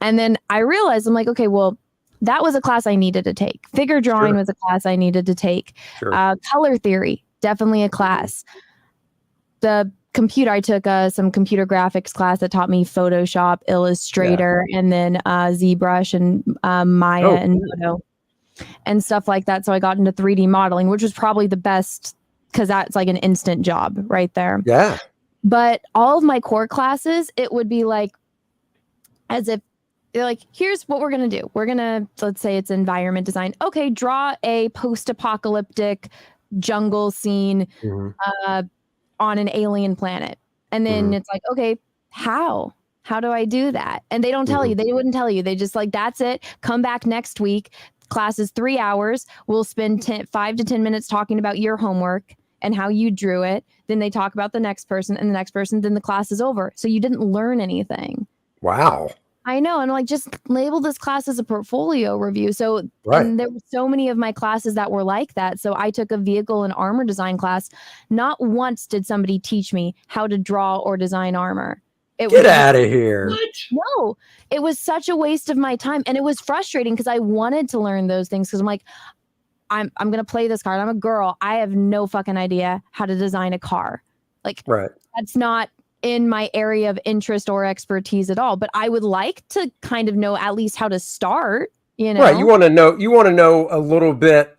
And then I realized, I'm like, okay, well, that was a class I needed to take. Figure drawing was a class I needed to take. Color theory, definitely a class. The computer, I took some computer graphics class that taught me Photoshop, Illustrator, and then ZBrush and Maya and Modo and stuff like that. So I got into 3D modeling, which was probably the best because that's an instant job right there. Yeah. But all of my core classes, it would be as if they're like, here's what we're going to do. We're going to, let's say it's environment design. Okay, draw a post-apocalyptic jungle scene on an alien planet. And then it's like, okay, how? How do I do that? And they don't tell you. They wouldn't tell you. They just like, that's it. Come back next week. Class is 3 hours. We'll spend 5 to 10 minutes talking about your homework and how you drew it. Then they talk about the next person and the next person. Then the class is over. So you didn't learn anything. Wow. I know. And like, just label this class as a portfolio review. So and there were so many of my classes that were like that. So I took a vehicle and armor design class. Not once did somebody teach me how to draw or design armor. Get out of here. What? No, it was such a waste of my time. And it was frustrating because I wanted to learn those things because I'm like, I'm going to play this card. I'm a girl. I have no fucking idea how to design a car. Like, that's not in my area of interest or expertise at all. But I would like to kind of know at least how to start, you know? Right. You want to know a little bit.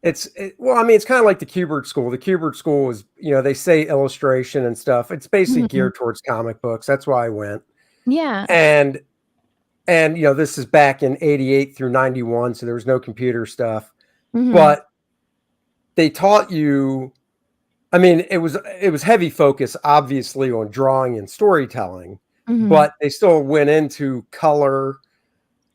It's kind of like the Kubert School. The Kubert School is, they say illustration and stuff. It's basically geared towards comic books. That's why I went. Yeah. And this is back in 88 through 91. So there was no computer stuff, but they taught you, it was heavy focus, obviously, on drawing and storytelling, but they still went into color.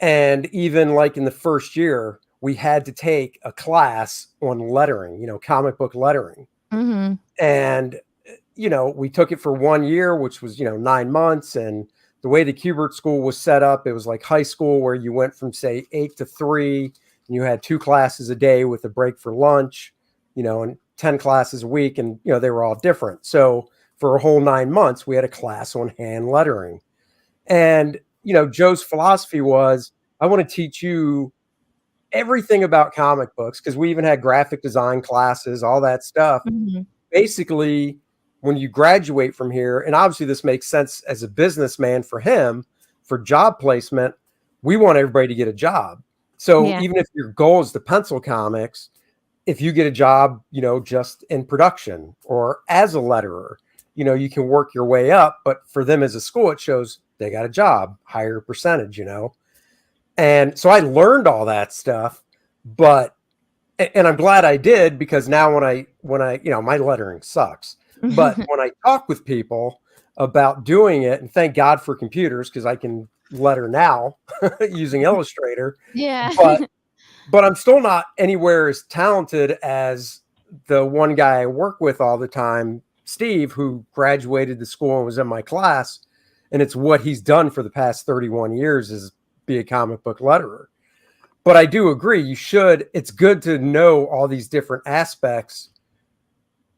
And even like in the first year, we had to take a class on lettering, comic book lettering. And, we took it for 1 year, which was, 9 months. And the way the Kubert School was set up, it was like high school where you went from, say, 8 to 3, and you had 2 classes a day with a break for lunch, and 10 classes a week. And, they were all different. So for a whole 9 months, we had a class on hand lettering. And, Joe's philosophy was, I want to teach you everything about comic books, because we even had graphic design classes, all that stuff. Basically, when you graduate from here, and obviously this makes sense as a businessman for him, for job placement, we want everybody to get a job. So even if your goal is to pencil comics, if you get a job, just in production or as a letterer, you can work your way up. But for them as a school, it shows they got a job, higher percentage, And so I learned all that stuff, and I'm glad I did, because now when I, my lettering sucks, but when I talk with people about doing it, and thank God for computers, because I can letter now using Illustrator. Yeah. But I'm still not anywhere as talented as the one guy I work with all the time, Steve, who graduated the school and was in my class. And it's what he's done for the past 31 years is be a comic book letterer. But I do agree, it's good to know all these different aspects,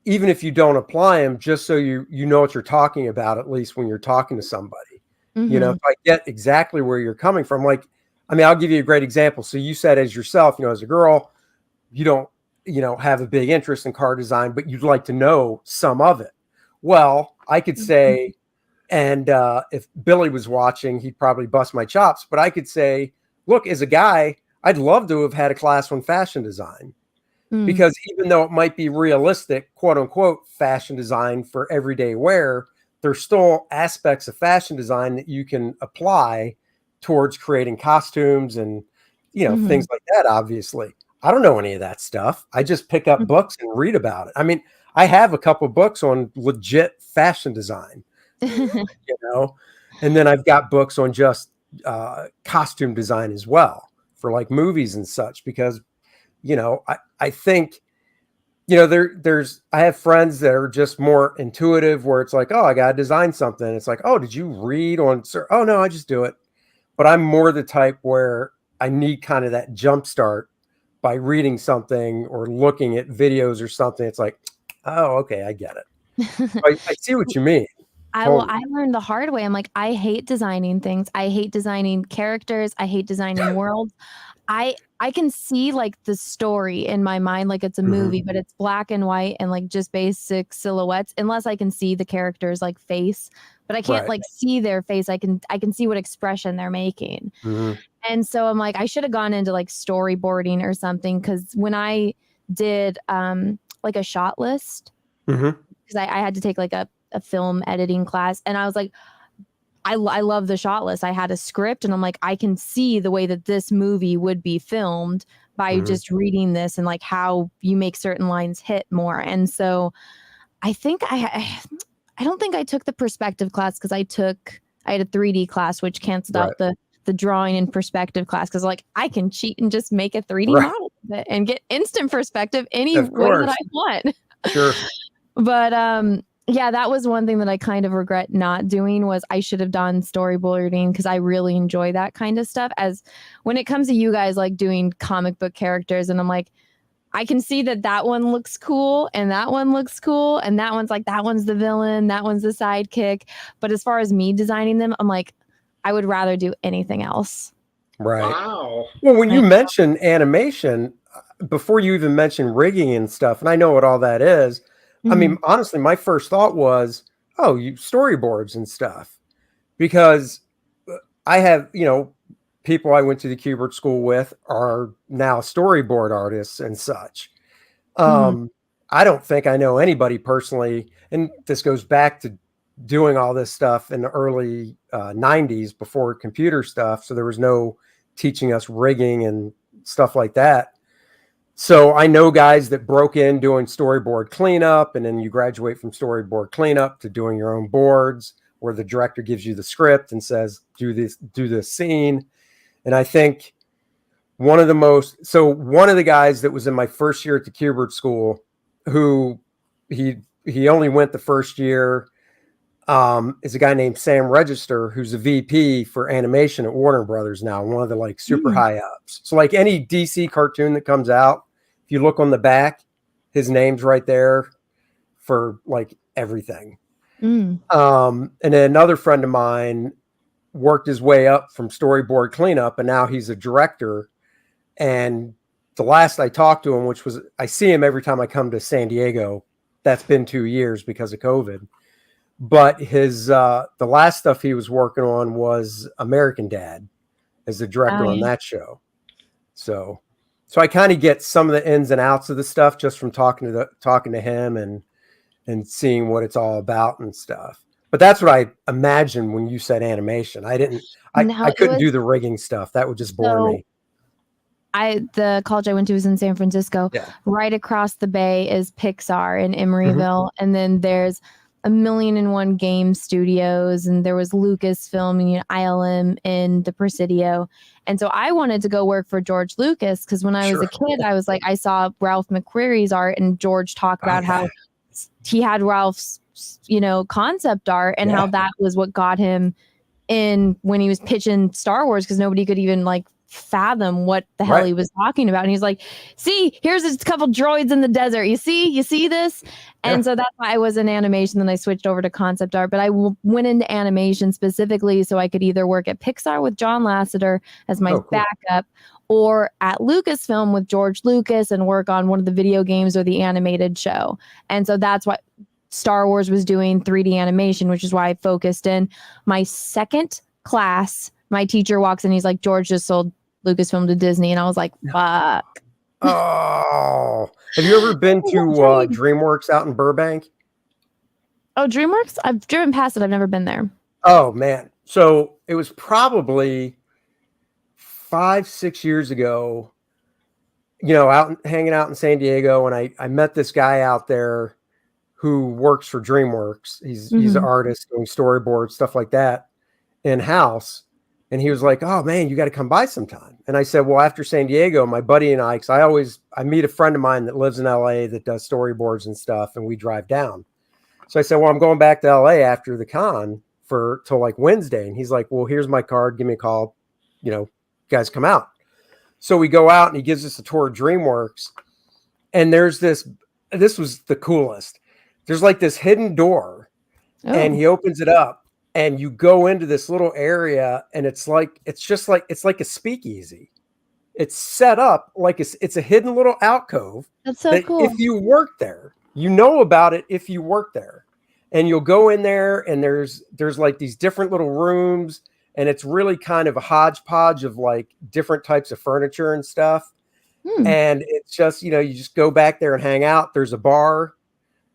even if you don't apply them, just so you know what you're talking about, at least when you're talking to somebody. If I get exactly where you're coming from, I'll give you a great example. So you said as yourself, as a girl, you don't, have a big interest in car design, but you'd like to know some of it. Well, I could say, and if Billy was watching, he'd probably bust my chops, but I could say, look, as a guy, I'd love to have had a class on fashion design, because even though it might be realistic, quote unquote, fashion design for everyday wear, there's still aspects of fashion design that you can apply towards creating costumes and, things like that. Obviously, I don't know any of that stuff. I just pick up books and read about it. I have a couple books on legit fashion design, and then I've got books on just costume design as well for like movies and such, because, I think, I have friends that are just more intuitive, where it's like, oh, I got to design something. It's like, oh, did you read on, oh no, I just do it. But I'm more the type where I need kind of that jump start by reading something or looking at videos or something. It's like, oh, okay, I get it. I see what you mean. I learned the hard way. I'm like, I hate designing things. I hate designing characters. I hate designing worlds. I can see like the story in my mind, like it's a movie, but it's black and white and like just basic silhouettes, unless I can see the character's like face, but I can't like see their face. I can see what expression they're making. And so I'm like, I should have gone into like storyboarding or something. Cause when I did like a shot list, because I had to take like a film editing class, and I was like, I love the shot list. I had a script and I'm like, I can see the way that this movie would be filmed by just reading this and like how you make certain lines hit more. And so I think I don't think I took the perspective class because I had a 3D class, which canceled out the drawing and perspective class. Cause like I can cheat and just make a 3D model of it and get instant perspective any way that I want. Sure. But, yeah, that was one thing that I kind of regret not doing was I should have done storyboarding because I really enjoy that kind of stuff. As when it comes to you guys like doing comic book characters, and I'm like, I can see that one looks cool and that one looks cool and that one's like that one's the villain, that one's the sidekick. But as far as me designing them, I'm like, I would rather do anything else. Right. Wow. Well, when you mention animation, before you even mention rigging and stuff, and I know what all that is. I mean, honestly, my first thought was, oh, you storyboards and stuff, because I have, people I went to the Kubert school with are now storyboard artists and such. I don't think I know anybody personally. And this goes back to doing all this stuff in the early 90s before computer stuff. So there was no teaching us rigging and stuff like that. So I know guys that broke in doing storyboard cleanup, and then you graduate from storyboard cleanup to doing your own boards where the director gives you the script and says, do this scene. And I think one of the guys that was in my first year at the Kubert school, who he only went the first year, is a guy named Sam Register, who's a VP for animation at Warner Brothers now, one of the like super high ups. So like any DC cartoon that comes out, if you look on the back, his name's right there for like everything. And then another friend of mine worked his way up from storyboard cleanup, and now he's a director. And the last I talked to him, which was, I see him every time I come to San Diego. That's been 2 years because of COVID. But his the last stuff he was working on was American Dad as the director on that show. So I kind of get some of the ins and outs of the stuff just from talking to him and seeing what it's all about and stuff. But that's what I imagined when you said animation. I couldn't do the rigging stuff. That would just bore me. The college I went to was in San Francisco. Yeah. Right across the bay is Pixar in Emeryville. And then there's 1,000,001 game studios, and there was Lucasfilm and ILM in the Presidio. And so I wanted to go work for George Lucas because when I was a kid, I was like, I saw Ralph McQuarrie's art and George talk about how he had Ralph's, concept art and how that was what got him in when he was pitching Star Wars, because nobody could even like fathom what the hell he was talking about. And he's like, see, here's a couple droids in the desert. You see this? And so that's why I was in animation. Then I switched over to concept art, but I went into animation specifically so I could either work at Pixar with John Lasseter as my backup, or at Lucasfilm with George Lucas and work on one of the video games or the animated show. And so that's what Star Wars was doing 3D animation, which is why I focused in. My second class, my teacher walks in, he's like, George just sold Lucasfilm to Disney. And I was like, fuck. Oh, have you ever been to DreamWorks out in Burbank? Oh, DreamWorks? I've driven past it. I've never been there. Oh, man. So it was probably 5-6 years ago, hanging out in San Diego. And I met this guy out there who works for DreamWorks. He's an artist doing storyboards, stuff like that, in-house. And he was like, oh, man, you got to come by sometime. And I said, well, after San Diego, my buddy and I, because I meet a friend of mine that lives in LA that does storyboards and stuff, and we drive down. So I said, well, I'm going back to LA after the con till like Wednesday. And he's like, well, here's my card. Give me a call. Guys come out. So we go out and he gives us a tour of DreamWorks. And there's this was the coolest. There's like this hidden door and he opens it up. And you go into this little area, and it's like a speakeasy. It's set up like it's a hidden little alcove. That's so cool. If you work there, you know about it. If you work there, and you'll go in there, and there's like these different little rooms, and it's really kind of a hodgepodge of like different types of furniture and stuff. And it's just you just go back there and hang out. There's a bar.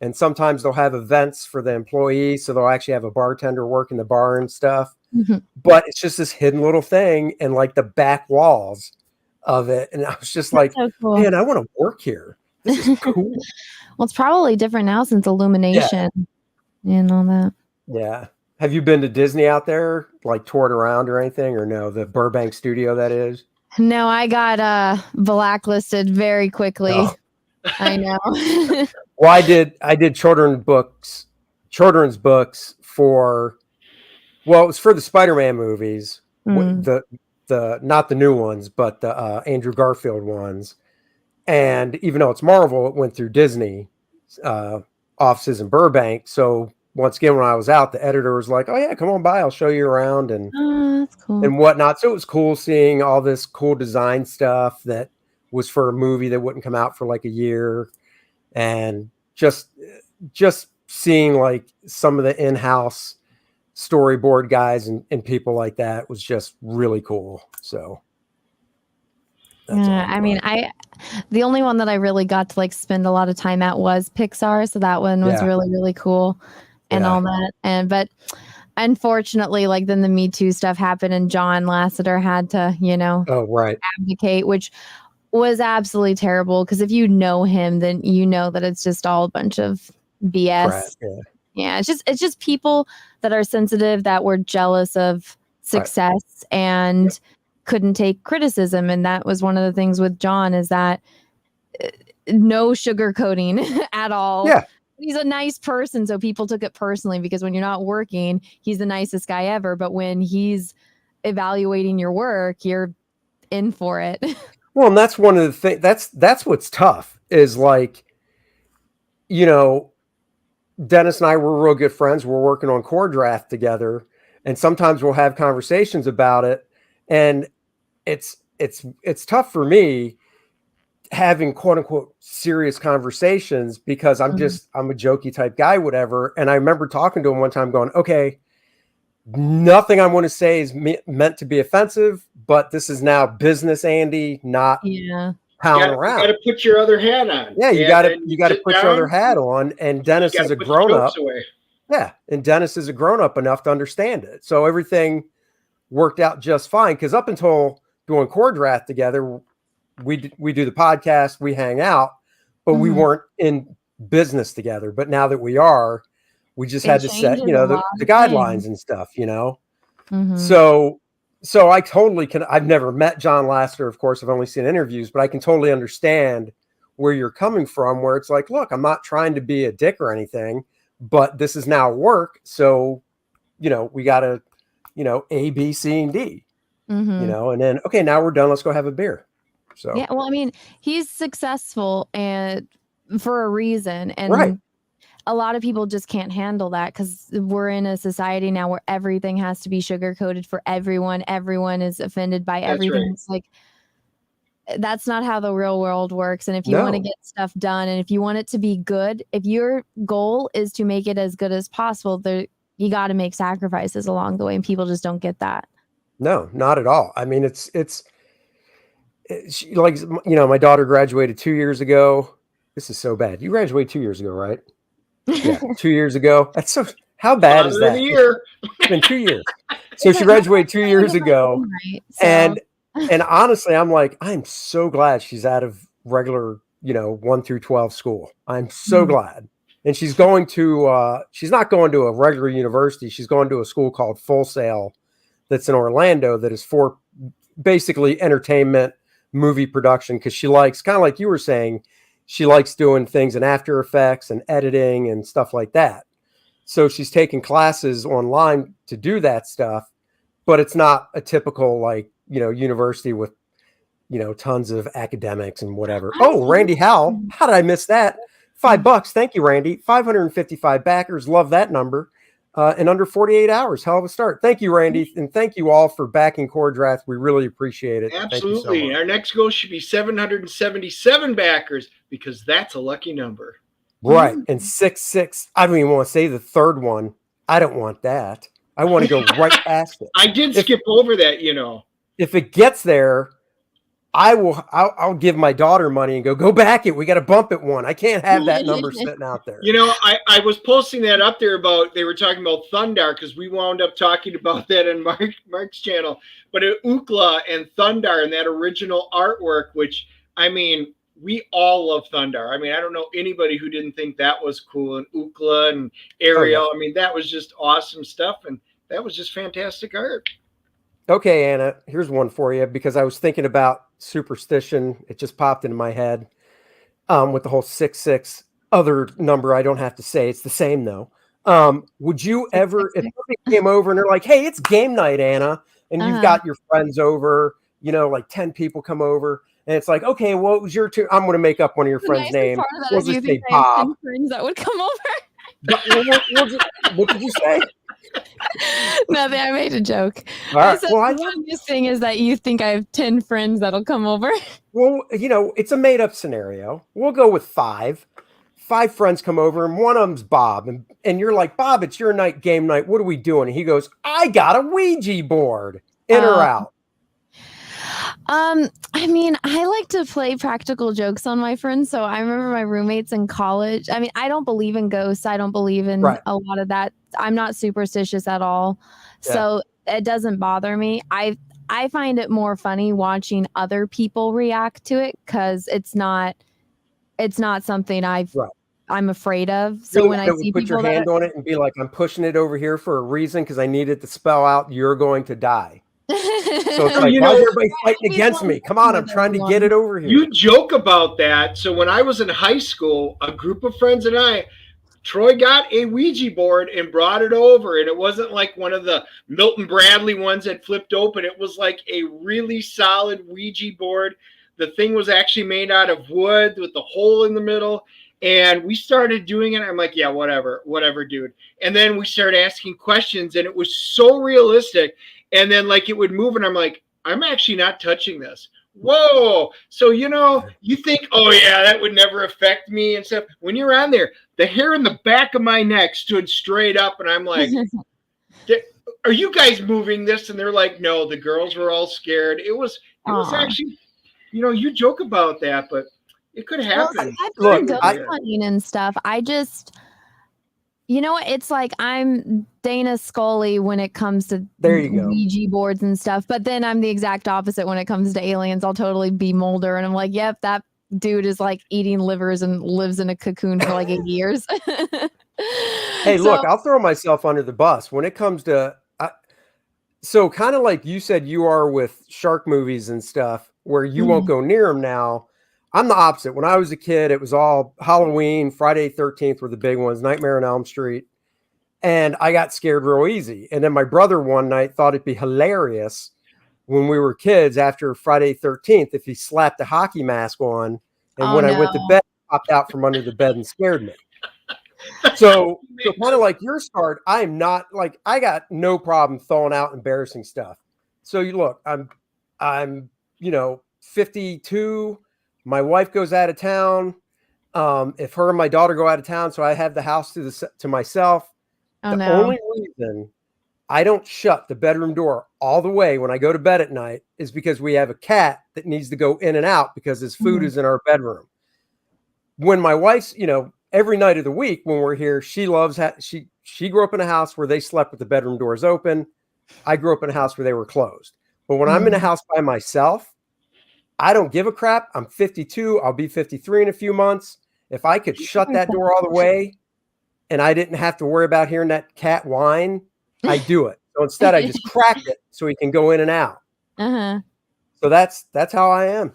And sometimes they'll have events for the employees. So they'll actually have a bartender working the bar and stuff. Mm-hmm. But it's just this hidden little thing and like the back walls of it. And I was just That's like, so cool. man, I want to work here. This is cool. Well, it's probably different now since illumination and all that. Yeah. Have you been to Disney out there, like toured around or anything, or no? The Burbank studio, that is? No, I got blacklisted very quickly. Oh. I know. Well, I did children's books for, well, it was for the Spider-Man movies, the not the new ones, but the Andrew Garfield ones. And even though it's Marvel, it went through Disney offices in Burbank. So once again, when I was out, the editor was like, "Oh yeah, come on by, I'll show you around," and that's cool. and whatnot. So it was cool seeing all this cool design stuff that was for a movie that wouldn't come out for like a year, and just seeing like some of the in-house storyboard guys and people like that was just really cool. So I mean, the only one that I really got to like spend a lot of time at was Pixar, so that one was really, really cool and all that. But unfortunately, like then the Me Too stuff happened and John Lasseter had to, abdicate, which was absolutely terrible, because if you know him, then you know that it's just all a bunch of BS. Yeah, it's just people that are sensitive, that were jealous of success and couldn't take criticism. And that was one of the things with John, is that no sugarcoating at all. Yeah. He's a nice person, so people took it personally, because when you're not working, he's the nicest guy ever. But when he's evaluating your work, you're in for it. Well, and that's one of the things, that's what's tough, is like, Dennis and I were real good friends. We're working on Kor-Drath together, and sometimes we'll have conversations about it. And it's tough for me having quote unquote serious conversations, because I'm a jokey type guy, whatever. And I remember talking to him one time going, okay, nothing I want to say is meant to be offensive, but this is now business, Andy, not pounding around. You got to put your other hat on. Yeah, you got to put your other hat on. And Dennis is a grown up. Yeah, and Dennis is a grown up enough to understand it. So everything worked out just fine, because up until doing Kor-Drath together, we do the podcast, we hang out, but we weren't in business together. But now that we are, we just had to set, the guidelines and stuff, So I totally can. I've never met John Lasseter, of course. I've only seen interviews, but I can totally understand where you're coming from, where it's like, look, I'm not trying to be a dick or anything, but this is now work. So, we got to, A, B, C, and D, and then, okay, now we're done. Let's go have a beer. So, yeah, well, I mean, he's successful and for a reason. And a lot of people just can't handle that, because we're in a society now where everything has to be sugar coated for everyone. Everyone is offended by everything. It's like, that's not how the real world works. And if you want to get stuff done, and if you want it to be good, if your goal is to make it as good as possible, you got to make sacrifices along the way, and people just don't get that. No, not at all. I mean, it's like, my daughter graduated 2 years ago. This is so bad. You graduated 2 years ago, right? Yeah, 2 years ago. That's so. How bad is that? It's been 2 years. So she graduated 2 years ago, and honestly, I'm like, I'm so glad she's out of regular, 1 through 12 school. I'm so glad. And she's going to. She's not going to a regular university. She's going to a school called Full Sail, that's in Orlando. That is for basically entertainment, movie production, because she likes, kind of like you were saying, she likes doing things in After Effects and editing and stuff like that. So she's taking classes online to do that stuff, but it's not a typical university with tons of academics and whatever. Oh, Randy Howell, how did I miss that? $5. Thank you, Randy. 555 backers. Love that number. In under 48 hours. Hell of a start. Thank you, Randy. And thank you all for backing Kor-Drath. We really appreciate it. Absolutely. So our next goal should be 777 backers, because that's a lucky number. Right. And 66. I don't even want to say the third one. I don't want that. I want to go right past it. I did skip over that, If it gets there, I'll give my daughter money and go back it. We got to bump it one. I can't have that number sitting out there. You know, I was posting that up there about, they were talking about Thundar, because we wound up talking about that in Mark's channel. But Ookla and Thundar and that original artwork, which, I mean, we all love Thundar. I mean, I don't know anybody who didn't think that was cool. And Ookla and Ariel. I mean, that was just awesome stuff. And that was just fantastic art. Okay, Anna, here's one for you, because I was thinking about superstition. It just popped into my head with the whole 666 other number. I don't have to say it's the same though. Would you ever, if somebody came over and they're like, hey, it's game night, Anna, and you've got your friends over, you know, like 10 people come over, and it's like, okay, well, it was your turn. I'm going to make up one of your friends' names. We'll just say Bob. Friends that would come over. What did you say? Nothing. I made a joke. All right. Well, the funniest thing is that you think I have 10 friends that'll come over. Well, you know, it's a made-up scenario. We'll go with 5. 5 friends come over, and one of them's Bob. And you're like, Bob, it's your night, game night. What are we doing? And he goes, I got a Ouija board. In or out? I mean, I like to play practical jokes on my friends. So I remember my roommates in college. I mean, I don't believe in ghosts. I don't believe in a lot of that. I'm not superstitious at all. Yeah. So it doesn't bother me. I find it more funny watching other people react to it, because it's not something I'm afraid of. So when I see put people your hand on it and be like, I'm pushing it over here for a reason, because I need it to spell out you're going to die. So it's like, why is everybody fighting against me? Come on, I'm trying to get it over here. You joke about that. So when I was in high school, a group of friends and I, Troy got a Ouija board and brought it over. And it wasn't like one of the Milton Bradley ones that flipped open. It was like a really solid Ouija board. The thing was actually made out of wood with the hole in the middle. And we started doing it. I'm like, yeah, whatever, dude. And then we started asking questions, and it was so realistic. And then like it would move, and I'm like, I'm actually not touching this. Whoa. So, you know, you think, oh yeah, that would never affect me and stuff. When you're on there, the hair in the back of my neck stood straight up, and I'm like, are you guys moving this? And they're like, no, the girls were all scared. It was actually, you know, you joke about that, but it could happen. Well, I've ghost hunting and stuff. I just, you know what? It's like I'm Dana Scully when it comes to Ouija boards and stuff, but then I'm the exact opposite when it comes to aliens. I'll totally be Mulder, and I'm like, yep, that dude is like eating livers and lives in a cocoon for like 8 years. Hey, look, I'll throw myself under the bus when it comes to. So kind of like you said, you are with shark movies and stuff, where you won't go near them now. I'm the opposite. When I was a kid, it was all Halloween, Friday 13th were the big ones, Nightmare on Elm Street. And I got scared real easy. And then my brother one night thought it'd be hilarious when we were kids after Friday 13th if he slapped a hockey mask on. And I went to bed, popped out from under the bed and scared me. So kind of like your start, I'm not like, I got no problem throwing out embarrassing stuff. So you look, I'm, you know, 52. My wife goes out of town. If her and my daughter go out of town, so I have the house to myself. Only reason I don't shut the bedroom door all the way when I go to bed at night is because we have a cat that needs to go in and out because his food is in our bedroom. When my wife's, you know, every night of the week when we're here, she loves she grew up in a house where they slept with the bedroom doors open. I grew up in a house where they were closed. But when I'm in a house by myself, I don't give a crap. I'm 52. I'll be 53 in a few months. If I could shut that door all the way and I didn't have to worry about hearing that cat whine, I do it. So instead, I just crack it so he can go in and out. So that's how I am.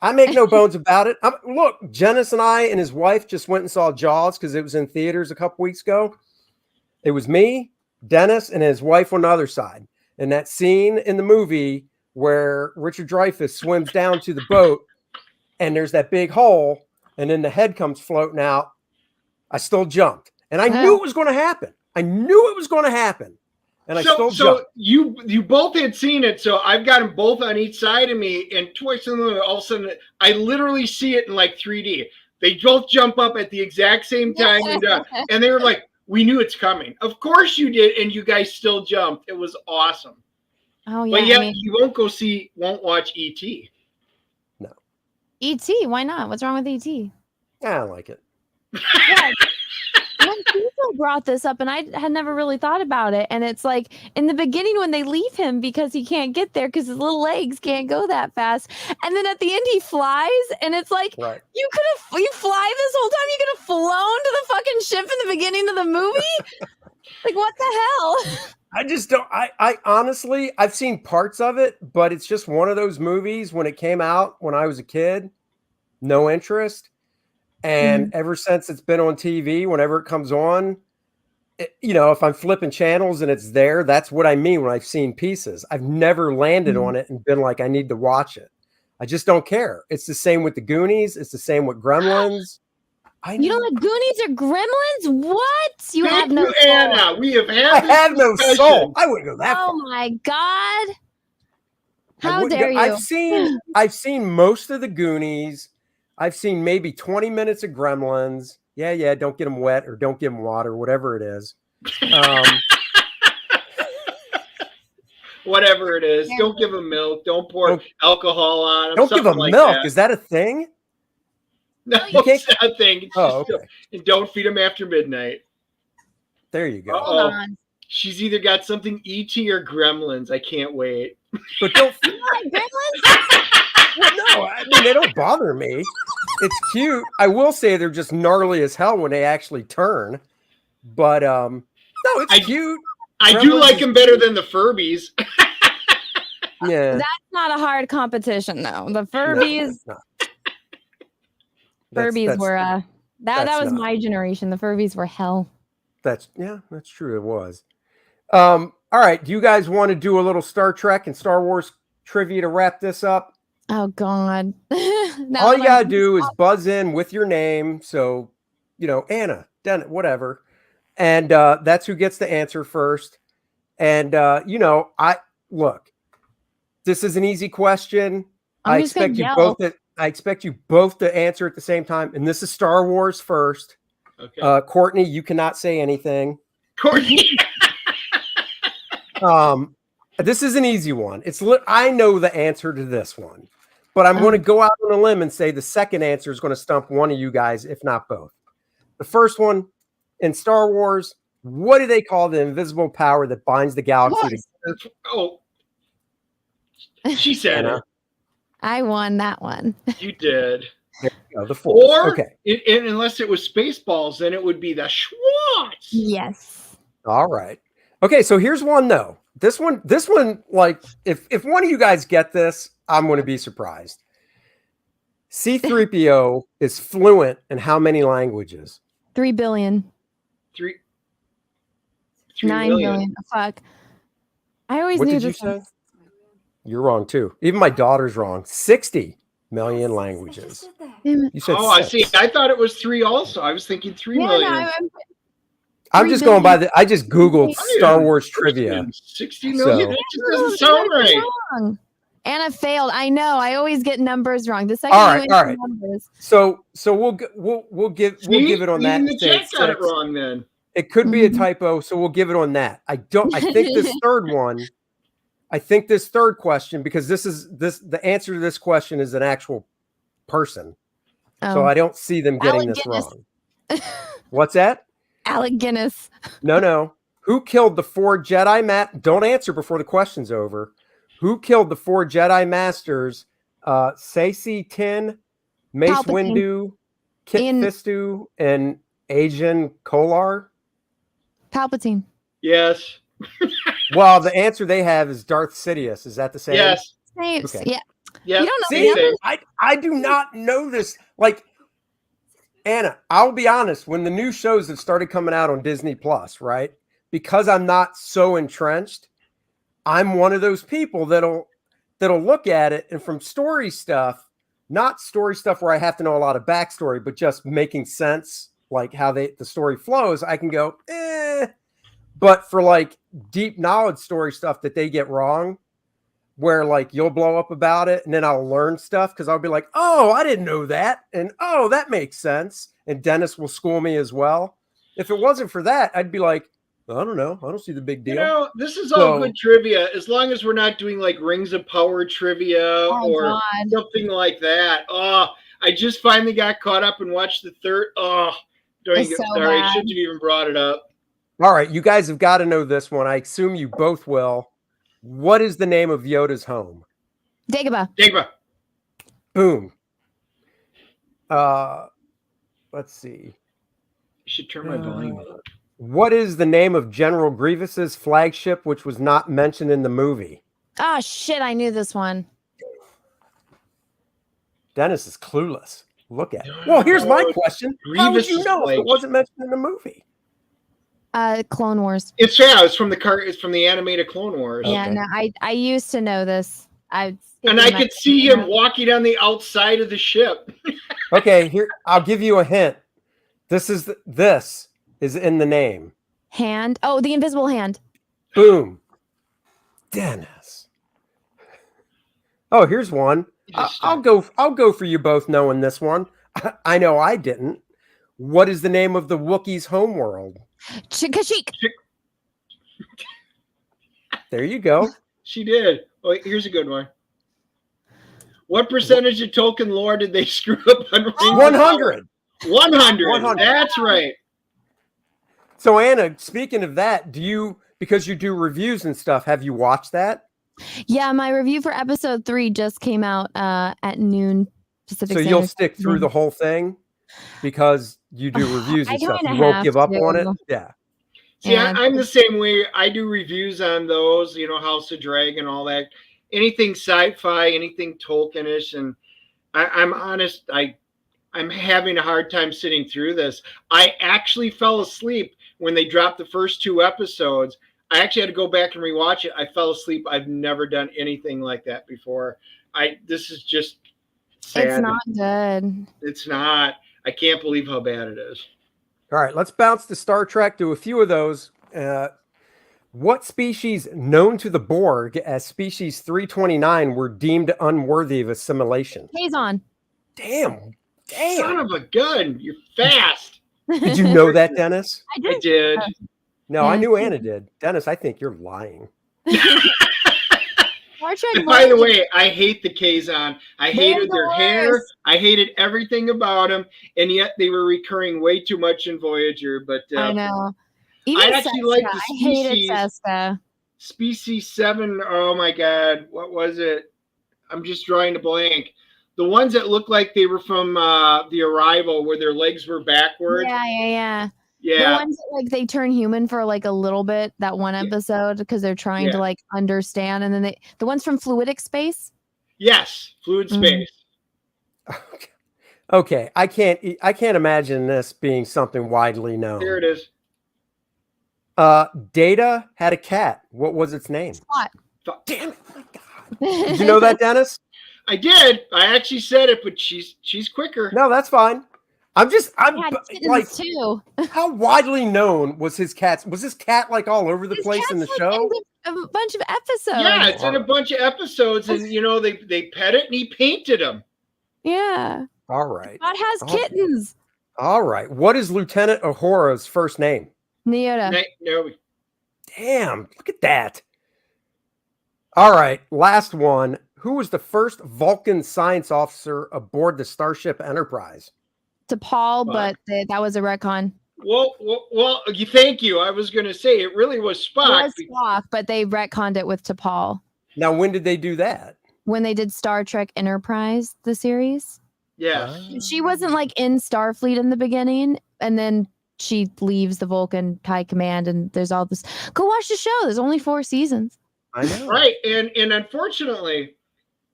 I make no bones about it. Look, Janice and I and his wife just went and saw Jaws because it was in theaters a couple weeks ago. It was me, Dennis, and his wife on the other side. And that scene in the movie where Richard Dreyfuss swims down to the boat and there's that big hole and then the head comes floating out. I still jumped. And I knew it was going to happen. And I still jumped. So you both had seen it. So I've got them both on each side of me. And twice in the all of a sudden, I literally see it in like 3D. They both jump up at the exact same time. And they were like, we knew it's coming. Of course you did. And you guys still jumped. It was awesome. Oh yeah. But yeah, you won't watch E.T. E.T. Why not? What's wrong with E.T.? I don't like it. Yeah. When people brought this up, and I had never really thought about it. And it's like in the beginning when they leave him because he can't get there because his little legs can't go that fast. And then at the end he flies, and it's like Right. you fly this whole time. You could have flown to the fucking ship in the beginning of the movie. Like what the hell? I just don't. I honestly, I've seen parts of it, but it's just one of those movies when it came out when I was a kid, no interest. And ever since it's been on TV, whenever it comes on, if I'm flipping channels and it's there, that's what I mean when I've seen pieces. I've never landed on it and been like, I need to watch it. I just don't care. It's the same with the Goonies. It's the same with Gremlins. You don't like Goonies or Gremlins? What? You have no soul. Anna, we have had I have no soul. I wouldn't go that far. Oh my God. How dare you? I've seen most of the Goonies. I've seen maybe 20 minutes of Gremlins. Yeah. Don't get them wet or don't give them water, whatever it is. Whatever it is. Don't give them milk. Don't pour alcohol on them. Don't give them like milk. That. Is that a thing? No, it's not a thing. It's okay. And don't feed them after midnight. There you go. Hold on. She's either got something E.T. or Gremlins. I can't wait. But don't. Gremlins? Well, no, I mean, they don't bother me. It's cute. I will say they're just gnarly as hell when they actually turn. But no, it's cute. I do like them better than the Furbies. Yeah. That's not a hard competition, though. The Furbies. No, Furbies were that was my generation. The Furbies were hell. That's true. It was. All right. Do you guys want to do a little Star Trek and Star Wars trivia to wrap this up? Oh God. All you gotta do is buzz in with your name. So, Anna, Dennett, whatever. And that's who gets to answer first. And I look, this is an easy question. I expect you both to answer at the same time. And this is Star Wars first. Okay. Courtney, you cannot say anything. Courtney. This is an easy one. I know the answer to this one, but I'm going to go out on a limb and say the second answer is going to stump one of you guys, if not both. The first one in Star Wars, what do they call the invisible power that binds the galaxy together? Oh, she said it. I won that one. You did. There you go, the Force. Or, okay. Unless it was Spaceballs, then it would be the Schwartz. Yes. All right. Okay, so here's one though. This one, like, if one of you guys get this, I'm going to be surprised. C-3PO is fluent in how many languages? 3 billion. 3 9 billion. Fuck. I always what knew did this. You say? You're wrong too. Even my daughter's wrong. 60 million languages. You said 6. I see. I thought it was 3 also. I was thinking 3 million. No, I'm just going by I just Googled Star Wars trivia. 60 million? That just doesn't sound right. Wrong. Anna failed. I know. I always get numbers wrong. The second all right. Numbers. So we'll give it on that. The chat got it wrong then. It could be a typo, so we'll give it on that. I think this third one. I think this third question, because the answer to this question is an actual person. Oh. So I don't see them getting this wrong. What's that? Alec Guinness. No. Who killed the 4 Jedi Don't answer before the question's over. Who killed the 4 Jedi Masters? Saesee Tiin, Mace Palpatine. Windu, Kit Fisto, and Ajan Kolar? Palpatine. Yes. Well, the answer they have is Darth Sidious. Is that the same? Yes. Okay. Yeah. Yeah. You don't know. I do not know this. Like, Anna, I'll be honest, when the new shows have started coming out on Disney Plus, right? Because I'm not so entrenched, I'm one of those people that'll look at it, and from story stuff, not story stuff where I have to know a lot of backstory, but just making sense, like how the story flows, I can go, But for like deep knowledge story stuff that they get wrong, where like you'll blow up about it and then I'll learn stuff because I'll be like, oh, I didn't know that. And oh, that makes sense. And Dennis will school me as well. If it wasn't for that, I'd be like, I don't know. I don't see the big deal. You know, this is all good trivia as long as we're not doing like Rings of Power trivia or something like that. Oh, I just finally got caught up and watched the third. Oh, sorry, I shouldn't have even brought it up. All right, you guys have got to know this one. I assume you both will. What is the name of Yoda's home? Dagobah. Dagobah. Boom. Let's see. You should turn my volume up. What is the name of General Grievous's flagship, which was not mentioned in the movie? Oh, shit. I knew this one. Dennis is clueless. Look at it. Well, here's my question. How would you know if it wasn't mentioned in the movie? Clone Wars. It's from the animated Clone Wars. Yeah, okay. No, I used to know this. I could see him walking on the outside of the ship. Okay, here I'll give you a hint. This is in the name. Hand. Oh, the invisible hand. Boom. Dennis. Oh, here's one. I'll go for you both knowing this one. I know I didn't. What is the name of the Wookiee's homeworld? Kashyyyk. There you go. She did. Oh, here's a good one. What percentage of Tolkien lore did they screw up on? 100. 100. That's right. So Anna, speaking of that, because you do reviews and stuff, have you watched that? Yeah, my review for episode 3 just came out at noon Pacific. So you'll stick through the whole thing because you do reviews and stuff. You won't give up on it. Yeah. See, I'm the same way. I do reviews on those, House of Dragon, all that. Anything sci-fi, anything Tolkien-ish, and I'm honest, I'm having a hard time sitting through this. I actually fell asleep when they dropped the first 2 episodes. I actually had to go back and rewatch it. I fell asleep. I've never done anything like that before. This is just sad. It's not good. It's not. I can't believe how bad it is. All right, let's bounce to Star Trek, do a few of those. What species known to the Borg as species 329 were deemed unworthy of assimilation? Kazon. Damn. Son of a gun. You're fast. Did you know that, Dennis? I did. No, I knew Anna did. Dennis, I think you're lying. By the way, I hate the Kazon. I hated their hair. I hated everything about them, and yet they were recurring way too much in Voyager. But I know. I actually like the species. I hated Seska. Species 7. Oh my God, what was it? I'm just drawing a blank. The ones that looked like they were from the Arrival, where their legs were backwards. Yeah. The ones that like they turn human for like a little bit, that one episode, because they're trying to like understand, and then the ones from Fluidic Space. Yes, Fluid Space. Okay. I can't imagine this being something widely known. There it is. Data had a cat. What was its name? Spot. Damn it! My God. Did you know that, Dennis? I did. I actually said it, but she's quicker. No, that's fine. I'm like, too. How widely known was his cat? Was his cat like all over the place in the show? In a bunch of episodes. Yeah, it's in a bunch of episodes, and they pet it, and he painted him. Yeah. All right. God has kittens. All right. What is Lieutenant Uhura's first name? Nyota. No. Damn! Look at that. All right, last one. Who was the first Vulcan science officer aboard the Starship Enterprise? To Paul, but that was a retcon. Well, thank you. I was going to say it really was Spock. It was Spock, but they retconned it with T'Pol. Now, when did they do that? When they did Star Trek Enterprise, the series. Yeah. She wasn't like in Starfleet in the beginning, and then she leaves the Vulcan High Command, and there's all this. Go watch the show. There's only 4 seasons. I know. Right, and unfortunately,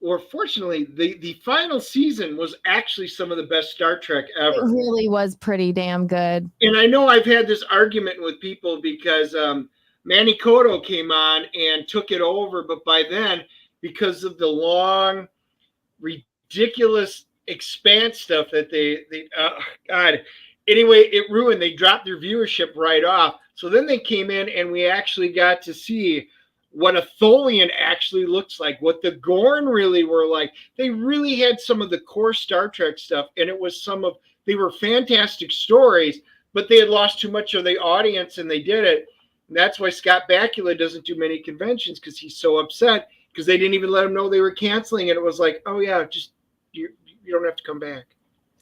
or fortunately, the final season was actually some of the best Star Trek ever. It really was pretty damn good. And I know I've had this argument with people because Manny Cotto came on and took it over, but by then, because of the long, ridiculous Expanse stuff that they God. Anyway, it ruined. They dropped their viewership right off. So then they came in, and we actually got to see what a Tholian actually looks like, what the Gorn really were like. They really had some of the core Star Trek stuff, and they were fantastic stories, but they had lost too much of the audience, and they did it. And that's why Scott Bakula doesn't do many conventions, because he's so upset because they didn't even let him know they were canceling it. It was like, oh yeah, just you don't have to come back.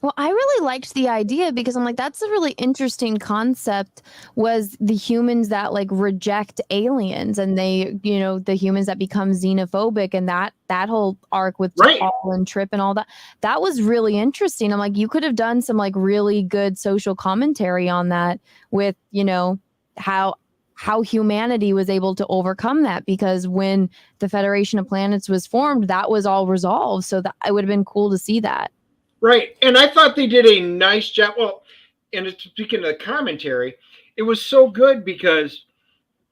Well, I really liked the idea because I'm like, that's a really interesting concept, was the humans that like reject aliens, and they, you know, the humans that become xenophobic, and that whole arc with Paul and Trip and all that. That was really interesting. I'm like, you could have done some like really good social commentary on that with, you know, how humanity was able to overcome that, because when the Federation of Planets was formed, that was all resolved. So that it would have been cool to see that. Right. And I thought they did a nice job. Well, and speaking of the commentary, it was so good because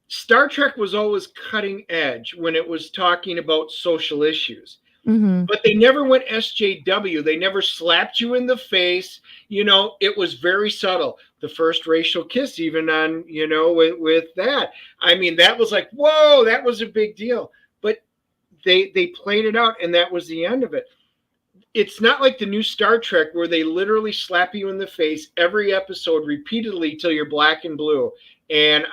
Star Trek was always cutting edge when it was talking about social issues. Mm-hmm. But they never went SJW. They never slapped you in the face. You know, it was very subtle. The first racial kiss, even on, you know, with that. I mean, that was like, whoa, that was a big deal. But they played it out, and that was the end of it. It's not like the new Star Trek where they literally slap you in the face every episode repeatedly till you're black and blue. And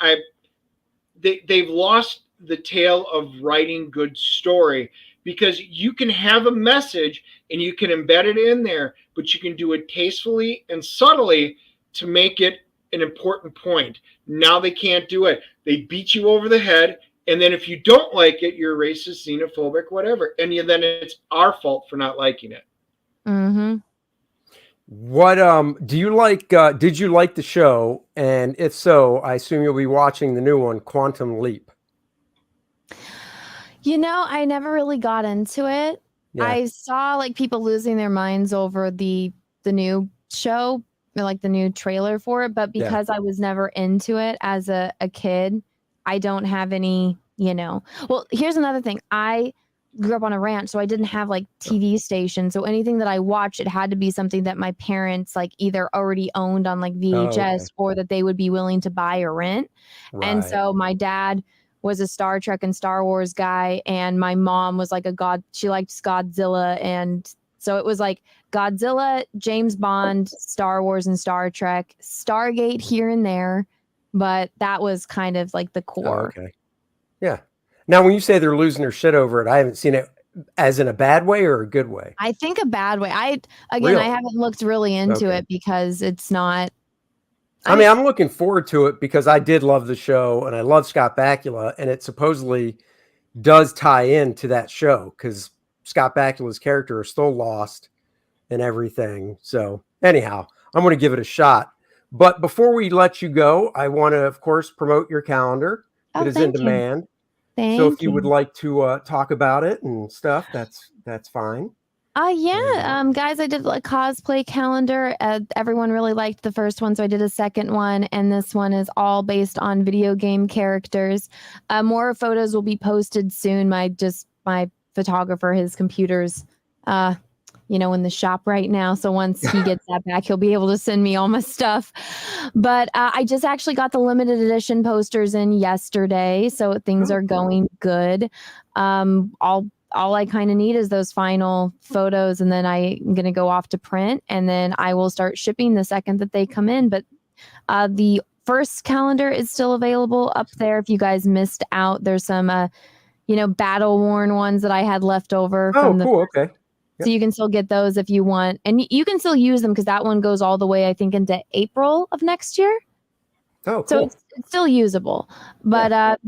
they've lost the tale of writing good story, because you can have a message and you can embed it in there, but you can do it tastefully and subtly to make it an important point. Now they can't do it. They beat you over the head. And then if you don't like it, you're racist, xenophobic, whatever. And then it's our fault for not liking it. Mm-hmm. What do you like? Did you like the show? And if so, I assume you'll be watching the new one, Quantum Leap. You know, I never really got into it. Yeah. I saw like people losing their minds over the new show, like the new trailer for it. But because I was never into it as a kid, I don't have any, you know. Well, here's another thing. I grew up on a ranch, so I didn't have like TV stations. So anything that I watched, it had to be something that my parents like either already owned on like VHS or that they would be willing to buy or rent. Right. And so my dad was a Star Trek and Star Wars guy, and my mom was like she liked Godzilla. And so it was like Godzilla, James Bond, Star Wars and Star Trek, Stargate here and there. But that was kind of like the core. Oh, okay. Yeah. Now, when you say they're losing their shit over it, I haven't seen it as in a bad way or a good way. I think a bad way. I haven't looked really into it because it's not. I mean, I'm looking forward to it because I did love the show and I love Scott Bakula, and it supposedly does tie into that show because Scott Bakula's character is still lost and everything. So anyhow, I'm going to give it a shot. But before we let you go, I want to, of course, promote your calendar. It is in demand. So if you would like to talk about it and stuff, that's fine. Guys, I did a cosplay calendar. Everyone really liked the first one, so I did a second one, and this one is all based on video game characters. More photos will be posted soon. My photographer, his computer's in the shop right now. So once he gets that back, he'll be able to send me all my stuff. But I just actually got the limited edition posters in yesterday. So things are going good. All I kind of need is those final photos, and then I'm going to go off to print, and then I will start shipping the second that they come in. But the first calendar is still available up there. If you guys missed out, there's some, battle worn ones that I had left over. From cool. Okay. So you can still get those if you want. And you can still use them because that one goes all the way, I think, into April of next year. Oh, cool. So it's still usable. But